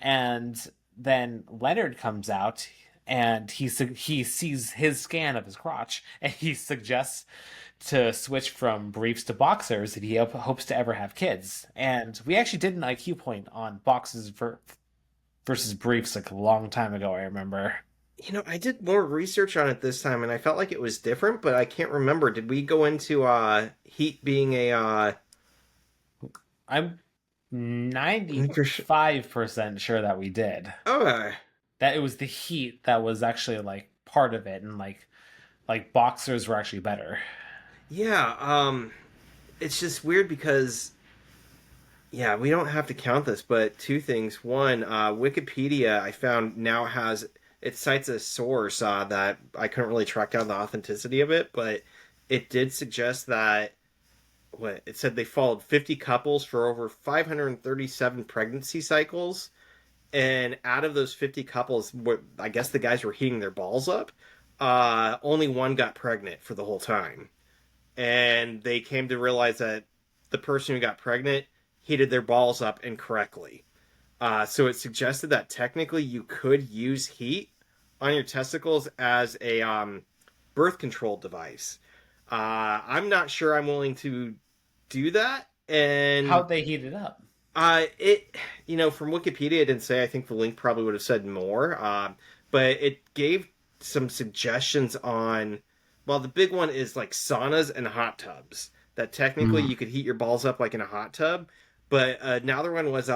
And then Leonard comes out, and he sees his scan of his crotch, and he suggests to switch from briefs to boxers if he hopes to ever have kids. And we actually did an IQ point on boxers versus briefs like a long time ago, I remember. I did more research on it this time, and I felt like it was different, but I can't remember. Did we go into heat being a? I'm 95% sure that we did. Okay. That it was the heat that was actually like part of it, and like boxers were actually better. Yeah, it's just weird because, yeah, we don't have to count this, but two things. One, Wikipedia I found now it cites a source that I couldn't really track down the authenticity of it, but it did suggest that, it said they followed 50 couples for over 537 pregnancy cycles, and out of those 50 couples, I guess the guys were heating their balls up, only one got pregnant for the whole time. And they came to realize that the person who got pregnant heated their balls up incorrectly. So it suggested that technically you could use heat on your testicles as a birth control device. I'm not sure I'm willing to do that. And How'd they heat it up? it, from Wikipedia, it didn't say. I think the link probably would have said more. But it gave some suggestions on. Well, the big one is like saunas and hot tubs. That technically you could heat your balls up like in a hot tub. But another one was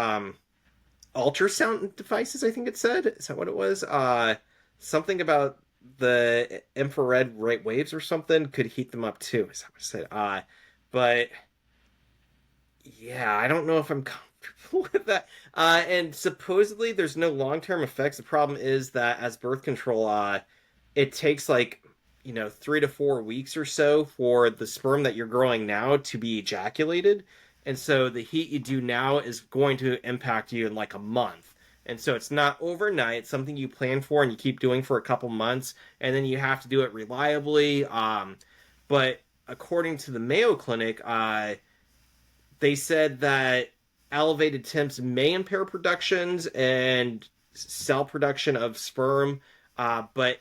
ultrasound devices. I think it said. Is that what it was? Something about the infrared waves or something could heat them up too. Is that what it said? But yeah, I don't know if I'm comfortable with that. And supposedly there's no long-term effects. The problem is that as birth control, it takes like 3 to 4 weeks or so for the sperm that you're growing now to be ejaculated. And so the heat you do now is going to impact you in like a month. And so it's not overnight. It's something you plan for and you keep doing for a couple months. And then you have to do it reliably. But according to the Mayo Clinic, they said that elevated temps may impair productions and cell production of sperm. But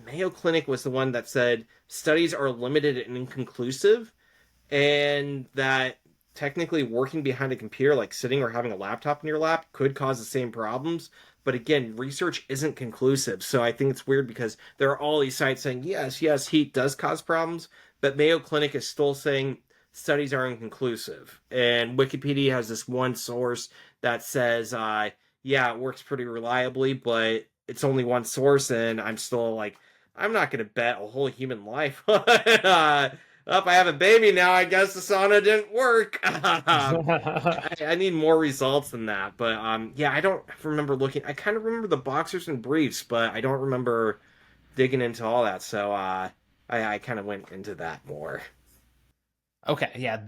Mayo Clinic was the one that said studies are limited and inconclusive, and that technically working behind a computer, like sitting or having a laptop in your lap, could cause the same problems. But again, research isn't conclusive. So I think it's weird because there are all these sites saying, yes, heat does cause problems, but Mayo Clinic is still saying studies are inconclusive. And Wikipedia has this one source that says, yeah, it works pretty reliably, but it's only one source, and I'm still like, I'm not going to bet a whole human life. If I have a baby now, I guess the sauna didn't work. I need more results than that. But yeah, I don't remember looking. I kind of remember the boxers and briefs, but I don't remember digging into all that. So I kind of went into that more. Okay, yeah,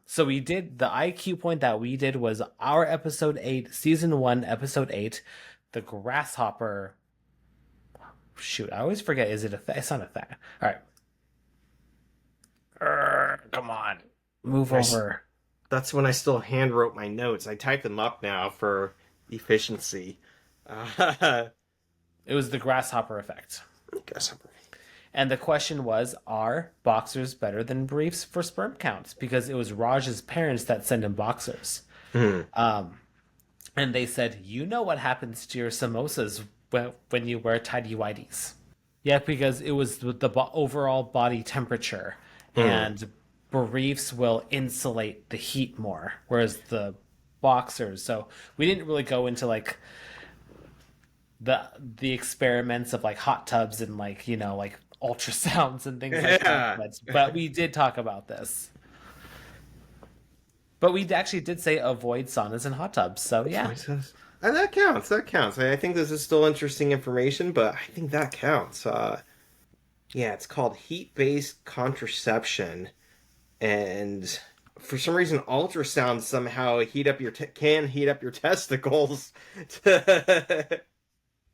so we did the IQ point that we did was our episode 8, season 1, episode 8, the grasshopper. Shoot, I always forget. Is it it's not a fact. All right. Come on, move over. That's when I still hand wrote my notes. I type them up now for efficiency. It was the grasshopper effect. Grasshopper. And the question was, are boxers better than briefs for sperm counts? Because it was Raj's parents that sent him boxers. And they said, you know what happens to your samosas when you wear tighty-whities. Yeah, because it was the overall body temperature. And briefs will insulate the heat more, whereas the boxers. So we didn't really go into like the experiments of like hot tubs and like ultrasounds and things like that. But we did talk about this. But we actually did say avoid saunas and hot tubs. So yeah. And that counts. I think this is still interesting information, but I think that counts. Yeah, it's called heat-based contraception, and for some reason, ultrasound somehow can heat up your testicles.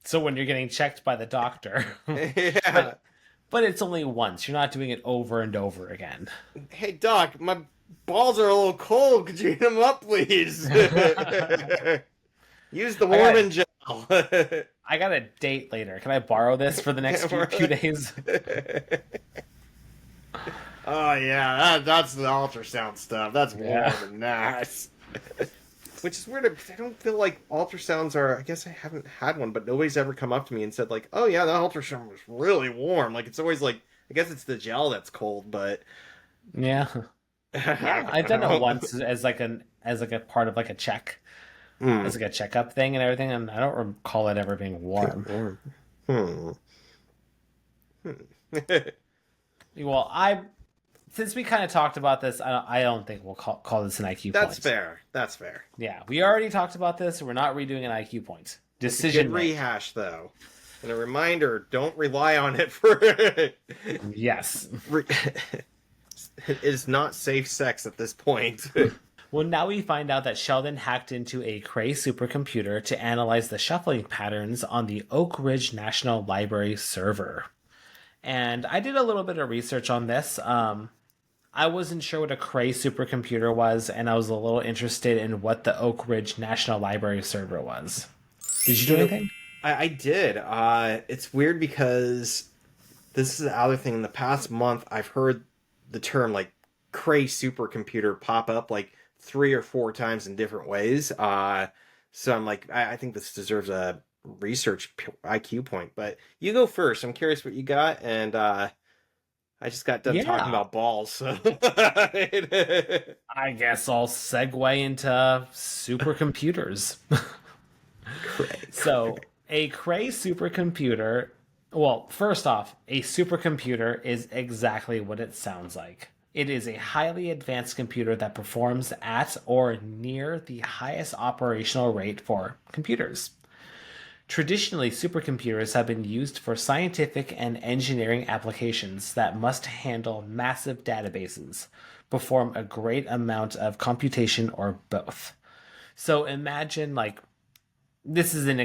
So when you're getting checked by the doctor, Yeah. but it's only once. You're not doing it over and over again. Hey, doc, my balls are a little cold. Could you heat them up, please? Use the warming gel. I got a date later. Can I borrow this for the next few days? Oh yeah, that's the ultrasound stuff. That's warm and nice. Which is weird because I don't feel like ultrasounds are. I guess I haven't had one, but nobody's ever come up to me and said like, "Oh yeah, that ultrasound was really warm." Like it's always like, I guess it's the gel that's cold, but yeah, I've done it once as like a part of like a check. As like a checkup thing and everything, and I don't recall it ever being warm. Well, since we kind of talked about this, I don't think we'll call this an IQ point. That's fair. Yeah, we already talked about this. We're not redoing an IQ point. Decision good rehash though, and a reminder: don't rely on it for. Yes, it is not safe sex at this point. Well, now we find out that Sheldon hacked into a CRAY supercomputer to analyze the shuffling patterns on the Oak Ridge National Library server. And I did a little bit of research on this. I wasn't sure what a CRAY supercomputer was, and I was a little interested in what the Oak Ridge National Library server was. Did you do anything? I did. It's weird because this is the other thing. In the past month, I've heard the term like CRAY supercomputer pop up like 3 or 4 times in different ways. So I'm like, I think this deserves a research IQ point. But you go first. I'm curious what you got, and I just got done talking Yeah, about balls. So I guess I'll segue into supercomputers. CRAY, So, a Cray supercomputer, well, first off, a supercomputer is exactly what it sounds like. It is a highly advanced computer that performs at or near the highest operational rate for computers. Traditionally, supercomputers have been used for scientific and engineering applications that must handle massive databases, perform a great amount of computation, or both. So imagine like this is an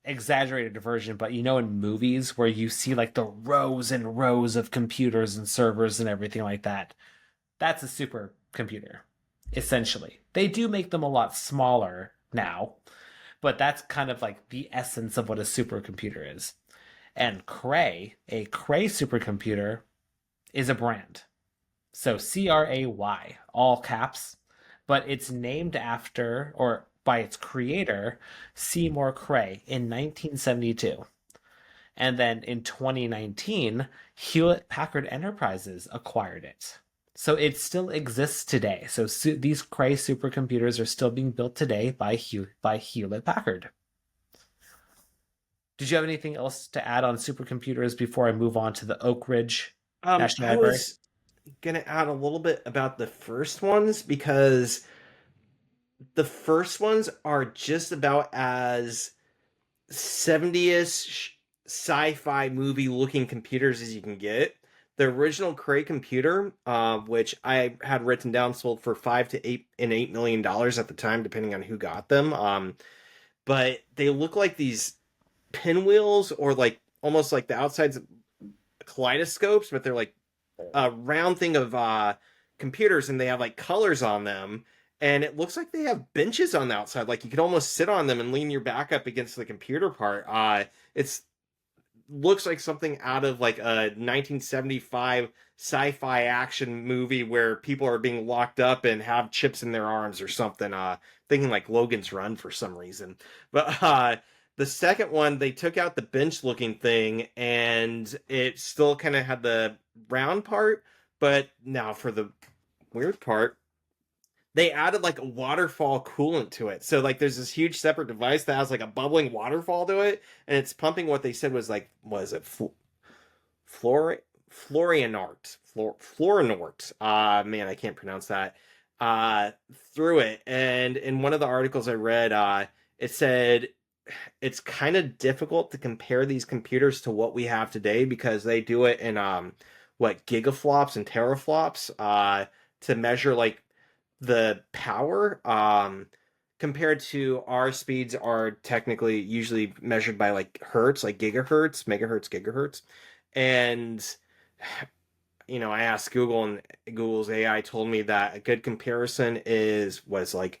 exaggerated version, but in movies where you see like the rows and rows of computers and servers and everything like that, that's a supercomputer, essentially. They do make them a lot smaller now, but that's kind of like the essence of what a supercomputer is. And CRAY, a CRAY supercomputer, is a brand. So CRAY, all caps, but it's named after or by its creator, Seymour Cray, in 1972. And then in 2019, Hewlett Packard Enterprises acquired it. So it still exists today. So these Cray supercomputers are still being built today by Hewlett Packard. Did you have anything else to add on supercomputers before I move on to the Oak Ridge National I Library? was gonna add a little bit about the first ones because the first ones are just about as 70ish sci-fi movie looking computers as you can get. The original Cray computer, which I had written down, sold for $5 to $8 million at the time, depending on who got them. But they look like these pinwheels, or like almost like the outsides of kaleidoscopes, but they're like a round thing of computers, and they have like colors on them. And it looks like they have benches on the outside, like you could almost sit on them and lean your back up against the computer part. It's looks like something out of like a 1975 sci-fi action movie where people are being locked up and have chips in their arms or something. Thinking like Logan's Run for some reason. But the second one, they took out the bench looking thing, and it still kind of had the round part. But now for the weird part, they added like a waterfall coolant to it. So like there's this huge separate device that has like a bubbling waterfall to it, and it's pumping what they said was like, was it Florianort? Florinort. Man, I can't pronounce that. Through it. And in one of the articles I read, it said it's kind of difficult to compare these computers to what we have today because they do it in what gigaflops and teraflops to measure like the power, compared to our speeds are technically usually measured by like hertz, like gigahertz, megahertz, gigahertz. And I asked Google, and Google's AI told me that a good comparison was like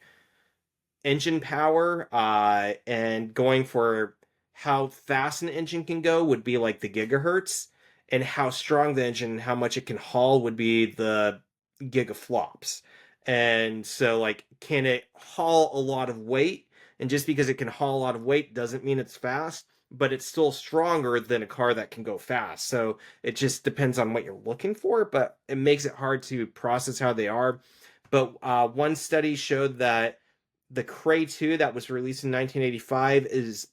engine power, and going for how fast an engine can go would be like the gigahertz, and how strong the engine and how much it can haul would be the gigaflops. And so like, can it haul a lot of weight? And just because it can haul a lot of weight doesn't mean it's fast, but it's still stronger than a car that can go fast. So it just depends on what you're looking for, but it makes it hard to process how they are. But one study showed that the Cray 2 that was released in 1985 is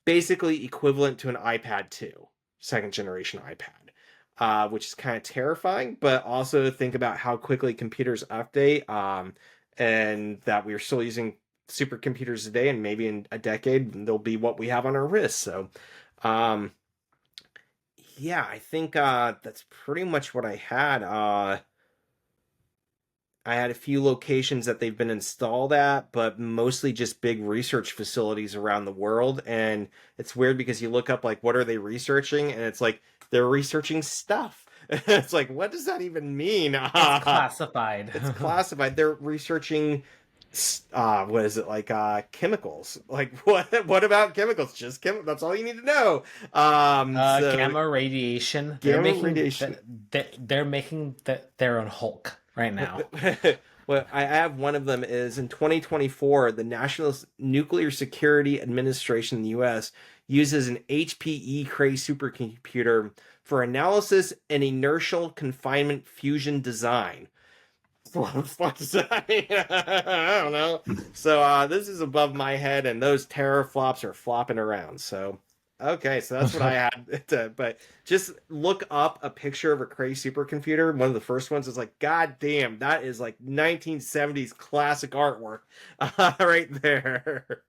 basically equivalent to an iPad 2, second generation iPad, which is kind of terrifying, but also think about how quickly computers update, and that we're still using supercomputers today, and maybe in a decade they'll be what we have on our wrists. So yeah, I think that's pretty much what I had. I had a few locations that they've been installed at, but mostly just big research facilities around the world. And it's weird because you look up like, what are they researching? And it's like, they're researching stuff. It's like, what does that even mean? It's classified. It's classified. They're researching what is it, like chemicals? Like what about chemicals? Just that's all you need to know. So Gamma radiation. gamma radiation. They're making their own Hulk right now. Well, I have one of them is in 2024, the National Nuclear Security Administration in the US uses an HPE CRAY supercomputer for analysis and inertial confinement fusion design. What the fuck does that mean? I don't know. So this is above my head, and those teraflops are flopping around. So okay, so that's what I had. But just look up a picture of a Cray supercomputer. One of the first ones is like, God damn, that is like 1970s classic artwork right there.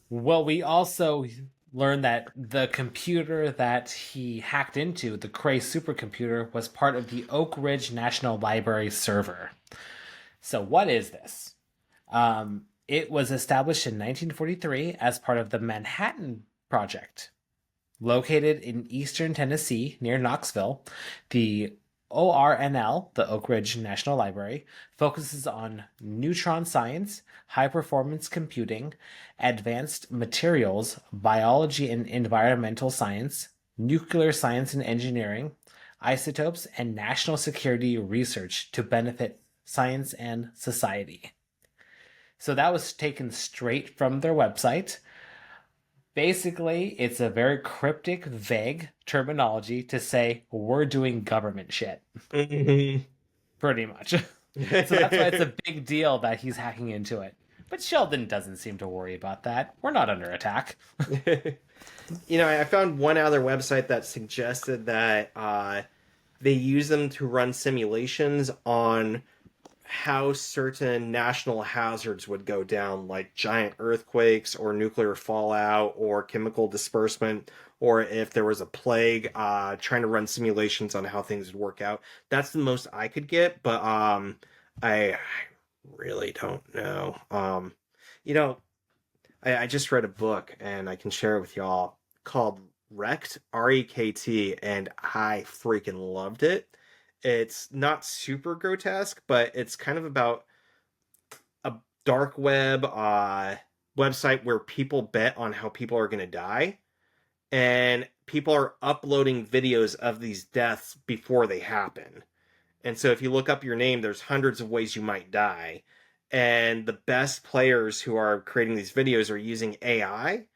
Well, we also learned that the computer that he hacked into, the Cray supercomputer, was part of the Oak Ridge National Library server. So, what is this? It was established in 1943 as part of the Manhattan Project. Located in eastern Tennessee near Knoxville, the ORNL, the Oak Ridge National Library, focuses on neutron science, high performance computing, advanced materials, biology and environmental science, nuclear science and engineering, isotopes, and national security research to benefit science and society. So that was taken straight from their website. Basically, it's a very cryptic, vague terminology to say we're doing government shit. Pretty much. So that's why it's a big deal that he's hacking into it. But Sheldon doesn't seem to worry about that. We're not under attack. I found one other website that suggested that they use them to run simulations on how certain national hazards would go down, like giant earthquakes or nuclear fallout or chemical disbursement, or if there was a plague, trying to run simulations on how things would work out. That's the most I could get, but I really don't know. I just read a book, and I can share it with y'all, called Wrecked, R-E-K-T, and I freaking loved it. It's not super grotesque, but it's kind of about a dark web website where people bet on how people are going to die. And people are uploading videos of these deaths before they happen. And so if you look up your name, there's hundreds of ways you might die. And the best players who are creating these videos are using AI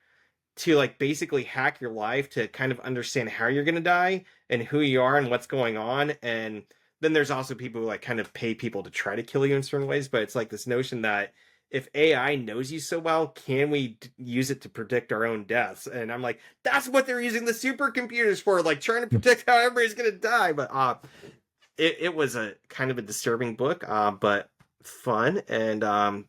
to like basically hack your life to kind of understand how you're going to die and who you are and what's going on. And then there's also people who like kind of pay people to try to kill you in certain ways. But it's like this notion that if AI knows you so well, can we use it to predict our own deaths? And I'm like, that's what they're using the supercomputers for, like trying to predict how everybody's going to die. But it was a kind of a disturbing book, but fun. And AI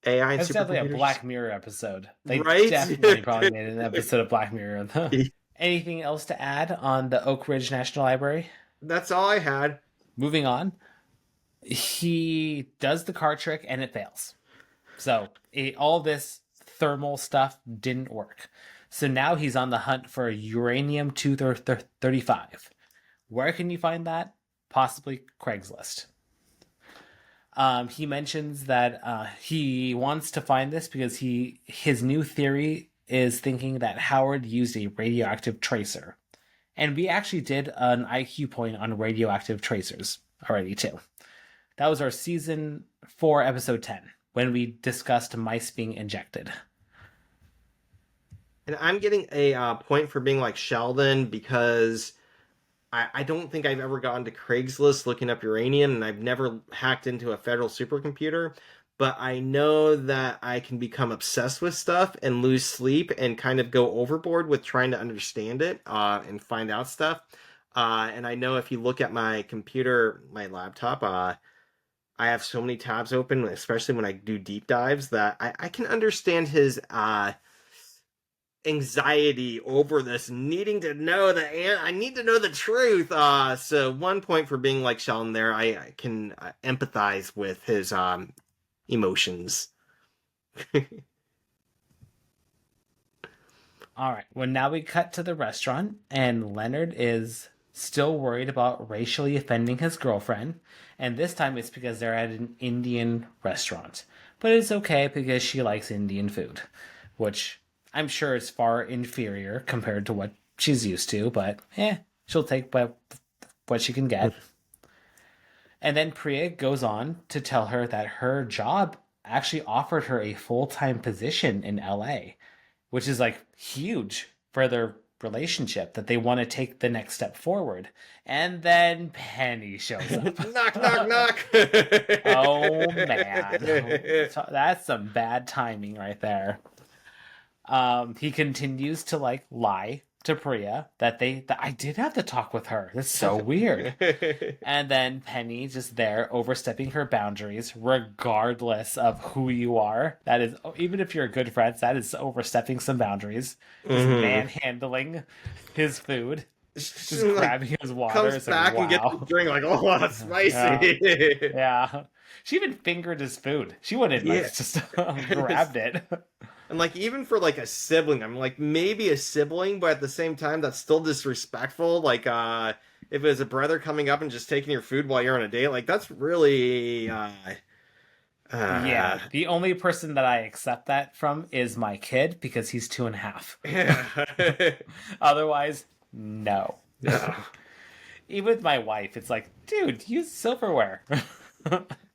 and That's supercomputers. definitely a Black Mirror episode. They Right? definitely probably made an episode of Black Mirror. Anything else to add on the Oak Ridge National Library? That's all I had. Moving on. He does the card trick and it fails. So all this thermal stuff didn't work. So now he's on the hunt for uranium-235. Where can you find that? Possibly Craigslist. He mentions that he wants to find this because his new theory is thinking that Howard used a radioactive tracer. And we actually did an IQ point on radioactive tracers already too. That was our season 4, episode 10, when we discussed mice being injected. And I'm getting a point for being like Sheldon because I don't think I've ever gone to Craigslist looking up uranium, and I've never hacked into a federal supercomputer. But I know that I can become obsessed with stuff and lose sleep and kind of go overboard with trying to understand it and find out stuff. And I know if you look at my computer, my laptop, I have so many tabs open, especially when I do deep dives, that I can understand his anxiety over this, needing to know I need to know the truth. So 1 point for being like Sheldon there. I can empathize with his emotions. All right. Well, now we cut to the restaurant, and Leonard is still worried about racially offending his girlfriend, and this time it's because they're at an Indian restaurant. But it's okay because she likes Indian food, which I'm sure is far inferior compared to what she's used to, but she'll take what she can get. And then Priya goes on to tell her that her job actually offered her a full-time position in LA, which is like huge for their relationship, that they want to take the next step forward. And then Penny shows up. Knock, knock, knock. Oh man. That's some bad timing right there. He continues to like lie to Priya that I did have to talk with her. That's so weird. And then Penny just there overstepping her boundaries regardless of who you are. That is, even if you're good friends, that is overstepping some boundaries. Just manhandling his food. Just grabbing his water. Comes back and gets the drink like, oh, that's spicy. Yeah. She even fingered his food. She wouldn't just grabbed it. And like, even for like a sibling, I'm like, maybe a sibling, but at the same time, that's still disrespectful. Like, if it was a brother coming up and just taking your food while you're on a date, like, that's really, yeah. The only person that I accept that from is my kid because he's 2.5. Yeah. Otherwise, no. Yeah. Even with my wife, it's like, dude, use silverware.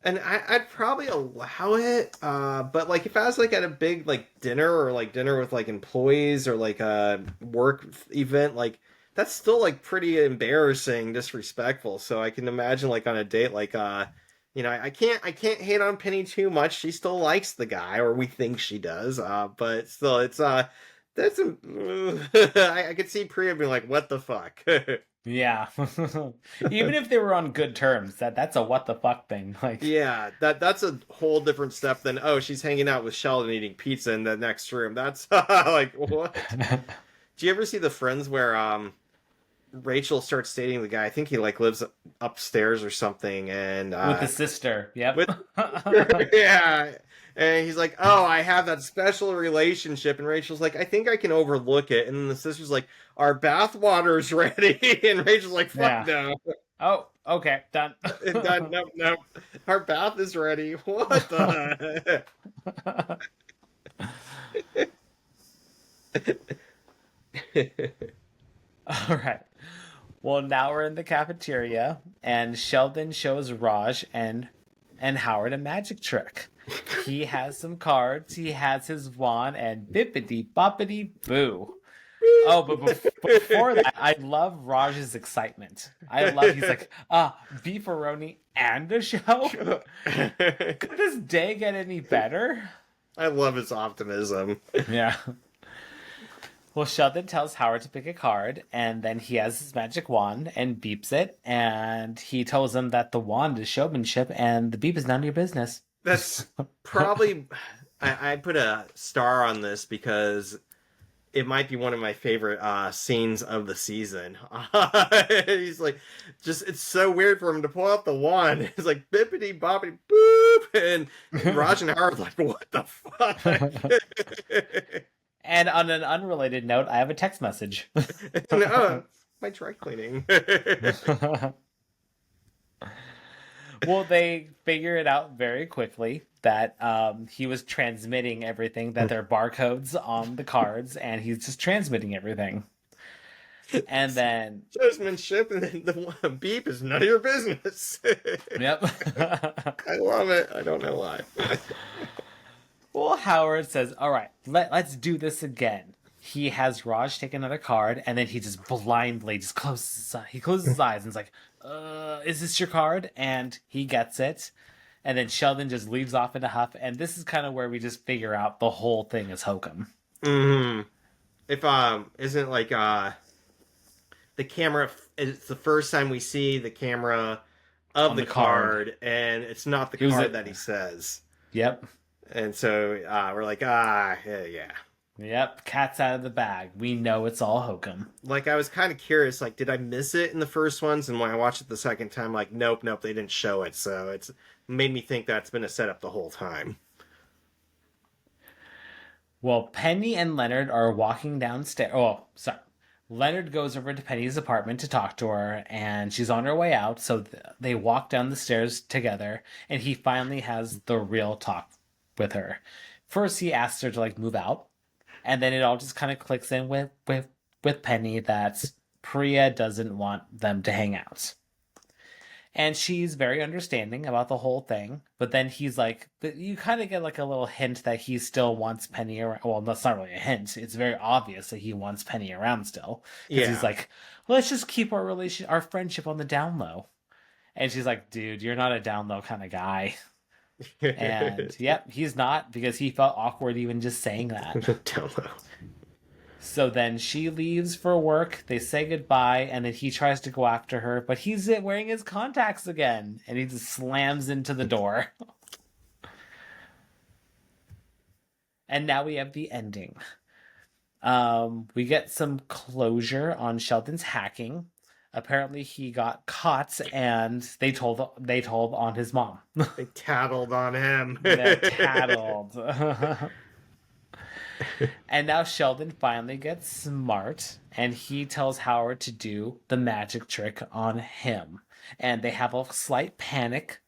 And I'd probably allow it, but like if I was like at a big like dinner or like dinner with like employees or like a work event, like that's still like pretty embarrassing, disrespectful. So I can imagine like on a date, like I can't hate on Penny too much. She still likes the guy, or we think she does. But still, it's that's I could see Priya being like, what the fuck. Yeah. Even if they were on good terms, that's a what the fuck thing. Like, yeah, that's a whole different step than, oh, she's hanging out with Sheldon eating pizza in the next room. That's like, what? Do you ever see the Friends where Rachel starts dating the guy? I think he like lives upstairs or something, and with the sister. Yep. Yeah. And he's like, oh, I have that special relationship. And Rachel's like, I think I can overlook it. And then the sister's like, our bath water's ready. And Rachel's like, fuck no. Oh, okay, done. Done. Nope. Our bath is ready. What the? All right. Well, now we're in the cafeteria, and Sheldon shows Raj and Howard a magic trick. He has some cards, he has his wand, and bippity boppity boo. Oh, but before that, I love Raj's excitement. He's like, beefaroni and a show? Could this day get any better? I love his optimism. Yeah. Well, Sheldon tells Howard to pick a card, and then he has his magic wand and beeps it, and he tells him that the wand is showmanship and the beep is none of your business. That's probably... I put a star on this because it might be one of my favorite scenes of the season. He's like, it's so weird for him to pull out the wand. It's like, bippity boppity boop, and Raj and Howard are like, what the fuck? And on an unrelated note, I have a text message. My dry cleaning. Well, they figure it out very quickly that he was transmitting everything, that there are barcodes on the cards, and he's just transmitting everything. And then... Showmanship, and then the beep is none of your business. Yep. I love it. I don't know why. Well, Howard says, all right, let's do this again. He has Raj take another card, and then he just blindly just closes his eyes. He closes his eyes and is like, is this your card? And he gets it. And then Sheldon just leaves off in a huff. And this is kind of where we just figure out the whole thing is hokum. Mm-hmm. If, isn't like, the camera, it's the first time we see the camera of the card, and it's not the card that he says. Yep. And so, we're like, yeah. Yep, cat's out of the bag. We know it's all hokum. Like, I was kind of curious, like, did I miss it in the first ones? And when I watched it the second time, like, nope, they didn't show it. So it's made me think that's been a setup the whole time. Well, Penny and Leonard are walking downstairs. Oh, sorry. Leonard goes over to Penny's apartment to talk to her, and she's on her way out, so they walk down the stairs together, and he finally has the real talk with her. First, he asks her to, like, move out, and then it all just kind of clicks in with Penny that Priya doesn't want them to hang out. And she's very understanding about the whole thing. But then he's like, you kind of get like a little hint that he still wants Penny around. Well, that's not really a hint. It's very obvious that he wants Penny around still. Because he's like, let's just keep our friendship on the down low. And she's like, dude, you're not a down low kind of guy. And yep, he's not, because he felt awkward even just saying that. Down low. So then she leaves for work, they say goodbye, and then he tries to go after her, but he's wearing his contacts again, and he just slams into the door. And now we have the ending. We get some closure on Sheldon's hacking. Apparently he got caught, and they told on his mom. They tattled on him. They tattled. And now Sheldon finally gets smart, and he tells Howard to do the magic trick on him. And they have a slight panic,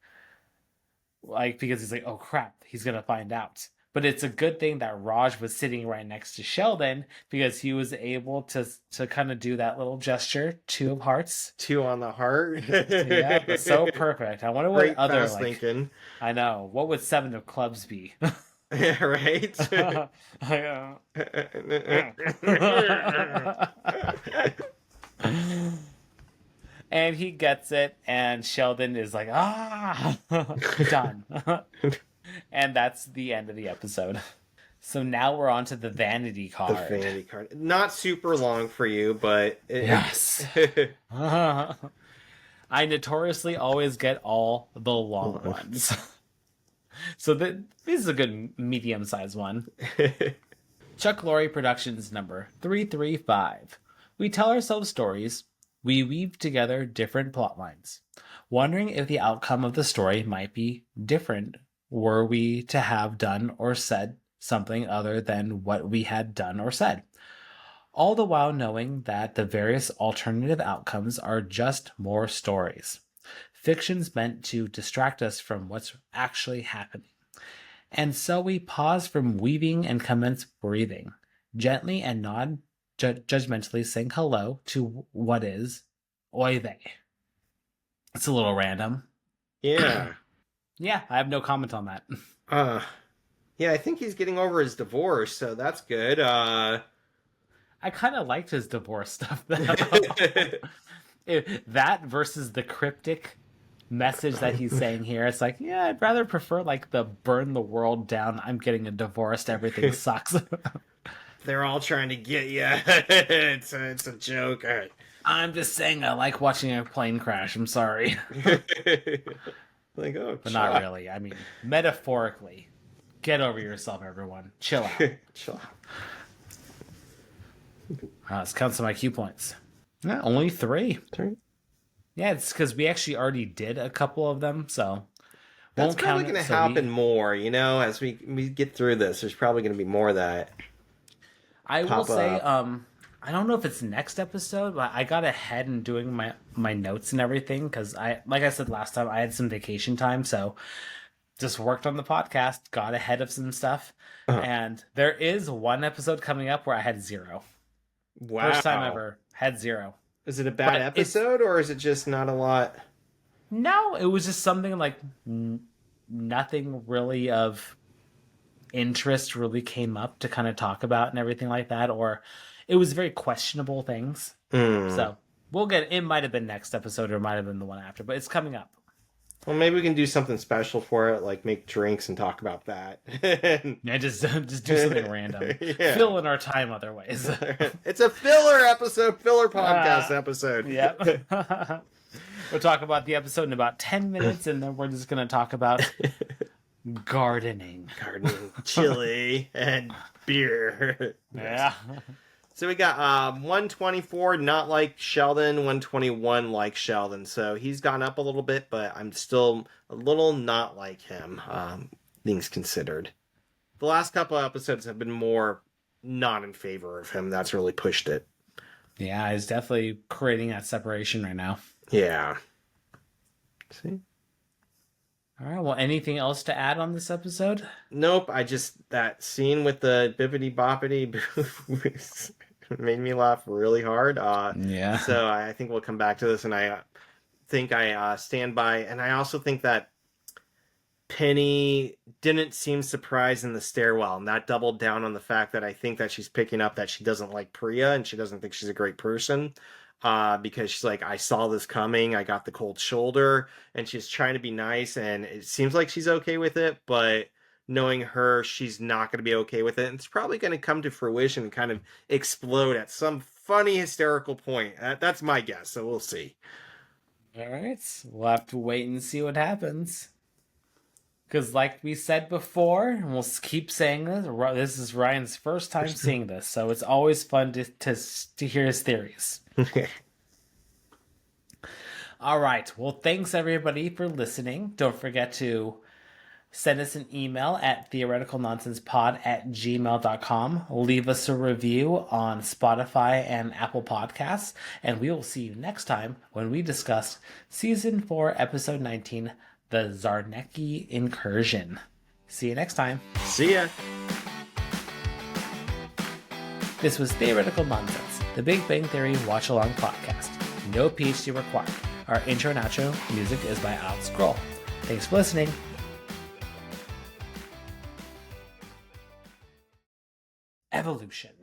like, because he's like, oh crap, he's gonna find out. But it's a good thing that Raj was sitting right next to Sheldon, because he was able to kind of do that little gesture, 2 of hearts. 2 on the heart. Yeah, but so perfect. I wonder what Great other, fast like, thinking. I know. What would 7 of clubs be? Yeah, right? And he gets it, and Sheldon is like, done. And that's the end of the episode. So now we're on to the vanity card. The vanity card. Not super long for you, but... Yes. I notoriously always get all the long ones. So this is a good medium-sized one. Chuck Lorre Productions number 335. We tell ourselves stories. We weave together different plot lines, wondering if the outcome of the story might be different were we to have done or said something other than what we had done or said. All the while knowing that the various alternative outcomes are just more stories. Fiction's meant to distract us from what's actually happening. And so we pause from weaving and commence breathing, gently and non-judgmentally saying hello to what is oy vey. It's a little random. Yeah. Yeah, I have no comment on that. Yeah, I think he's getting over his divorce, so that's good. I kind of liked his divorce stuff, though. That versus the cryptic message that he's saying here, it's like, yeah, I'd rather prefer like the burn the world down, I'm getting a divorce, everything sucks. They're all trying to get you. It's a joke. I'm just saying I like watching a plane crash, I'm sorry. Like, oh, but not really. I mean, metaphorically. Get over yourself, everyone. Chill out. Chill out. Let's count some IQ points. Yeah, only 3. 3. Yeah, it's because we actually already did a couple of them, so that's probably going to happen more, you know, as we get through this. There's probably going to be more of that. I will say, I don't know if it's next episode, but I got ahead in doing my notes and everything, because like I said last time, I had some vacation time, so just worked on the podcast, got ahead of some stuff, and there is one episode coming up where I had 0. Wow. First time ever, had 0. Is it a bad episode, or is it just not a lot? No, it was just something like nothing really of interest really came up to kind of talk about and everything like that, or it was very questionable things. So we'll get, it might have been next episode or it might have been the one after, but it's coming up. Well, maybe we can do something special for it, like make drinks and talk about that. Yeah, just do something random. Yeah. Fill in our time other ways. It's a filler episode, filler podcast episode. Yep. We'll talk about the episode in about 10 minutes, and then we're just going to talk about gardening. Gardening, chili, and beer. Yeah. So we got 124, not like Sheldon, 121 like Sheldon. So he's gone up a little bit, but I'm still a little not like him, things considered. The last couple of episodes have been more not in favor of him. That's really pushed it. Yeah, he's definitely creating that separation right now. Yeah. See? All right. Well, anything else to add on this episode? Nope. That scene with the bippity boppity boo made me laugh really hard. Yeah. So I think we'll come back to this, and I think I stand by, and I also think that Penny didn't seem surprised in the stairwell, and that doubled down on the fact that I think that she's picking up that she doesn't like Priya, and she doesn't think she's a great person. Because she's like, I saw this coming, I got the cold shoulder, and she's trying to be nice, and it seems like she's okay with it, but knowing her, she's not going to be okay with it, and it's probably going to come to fruition and kind of explode at some funny, hysterical point. That's my guess, so we'll see. All right. We'll have to wait and see what happens. Because like we said before, and we'll keep saying this, this is Ryan's first time seeing this, so it's always fun to hear his theories. All right. Well, thanks everybody for listening. Don't forget to send us an email at theoreticalnonsencepod@gmail.com. Leave us a review on Spotify and Apple Podcasts, and we will see you next time when we discuss Season 4, Episode 19, The Zarnecki Incursion. See you next time. See ya. This was Theoretical Nonsense, the Big Bang Theory watch-along podcast. No PhD required. Our intro and outro music is by Alex Grohl. Thanks for listening. Evolution.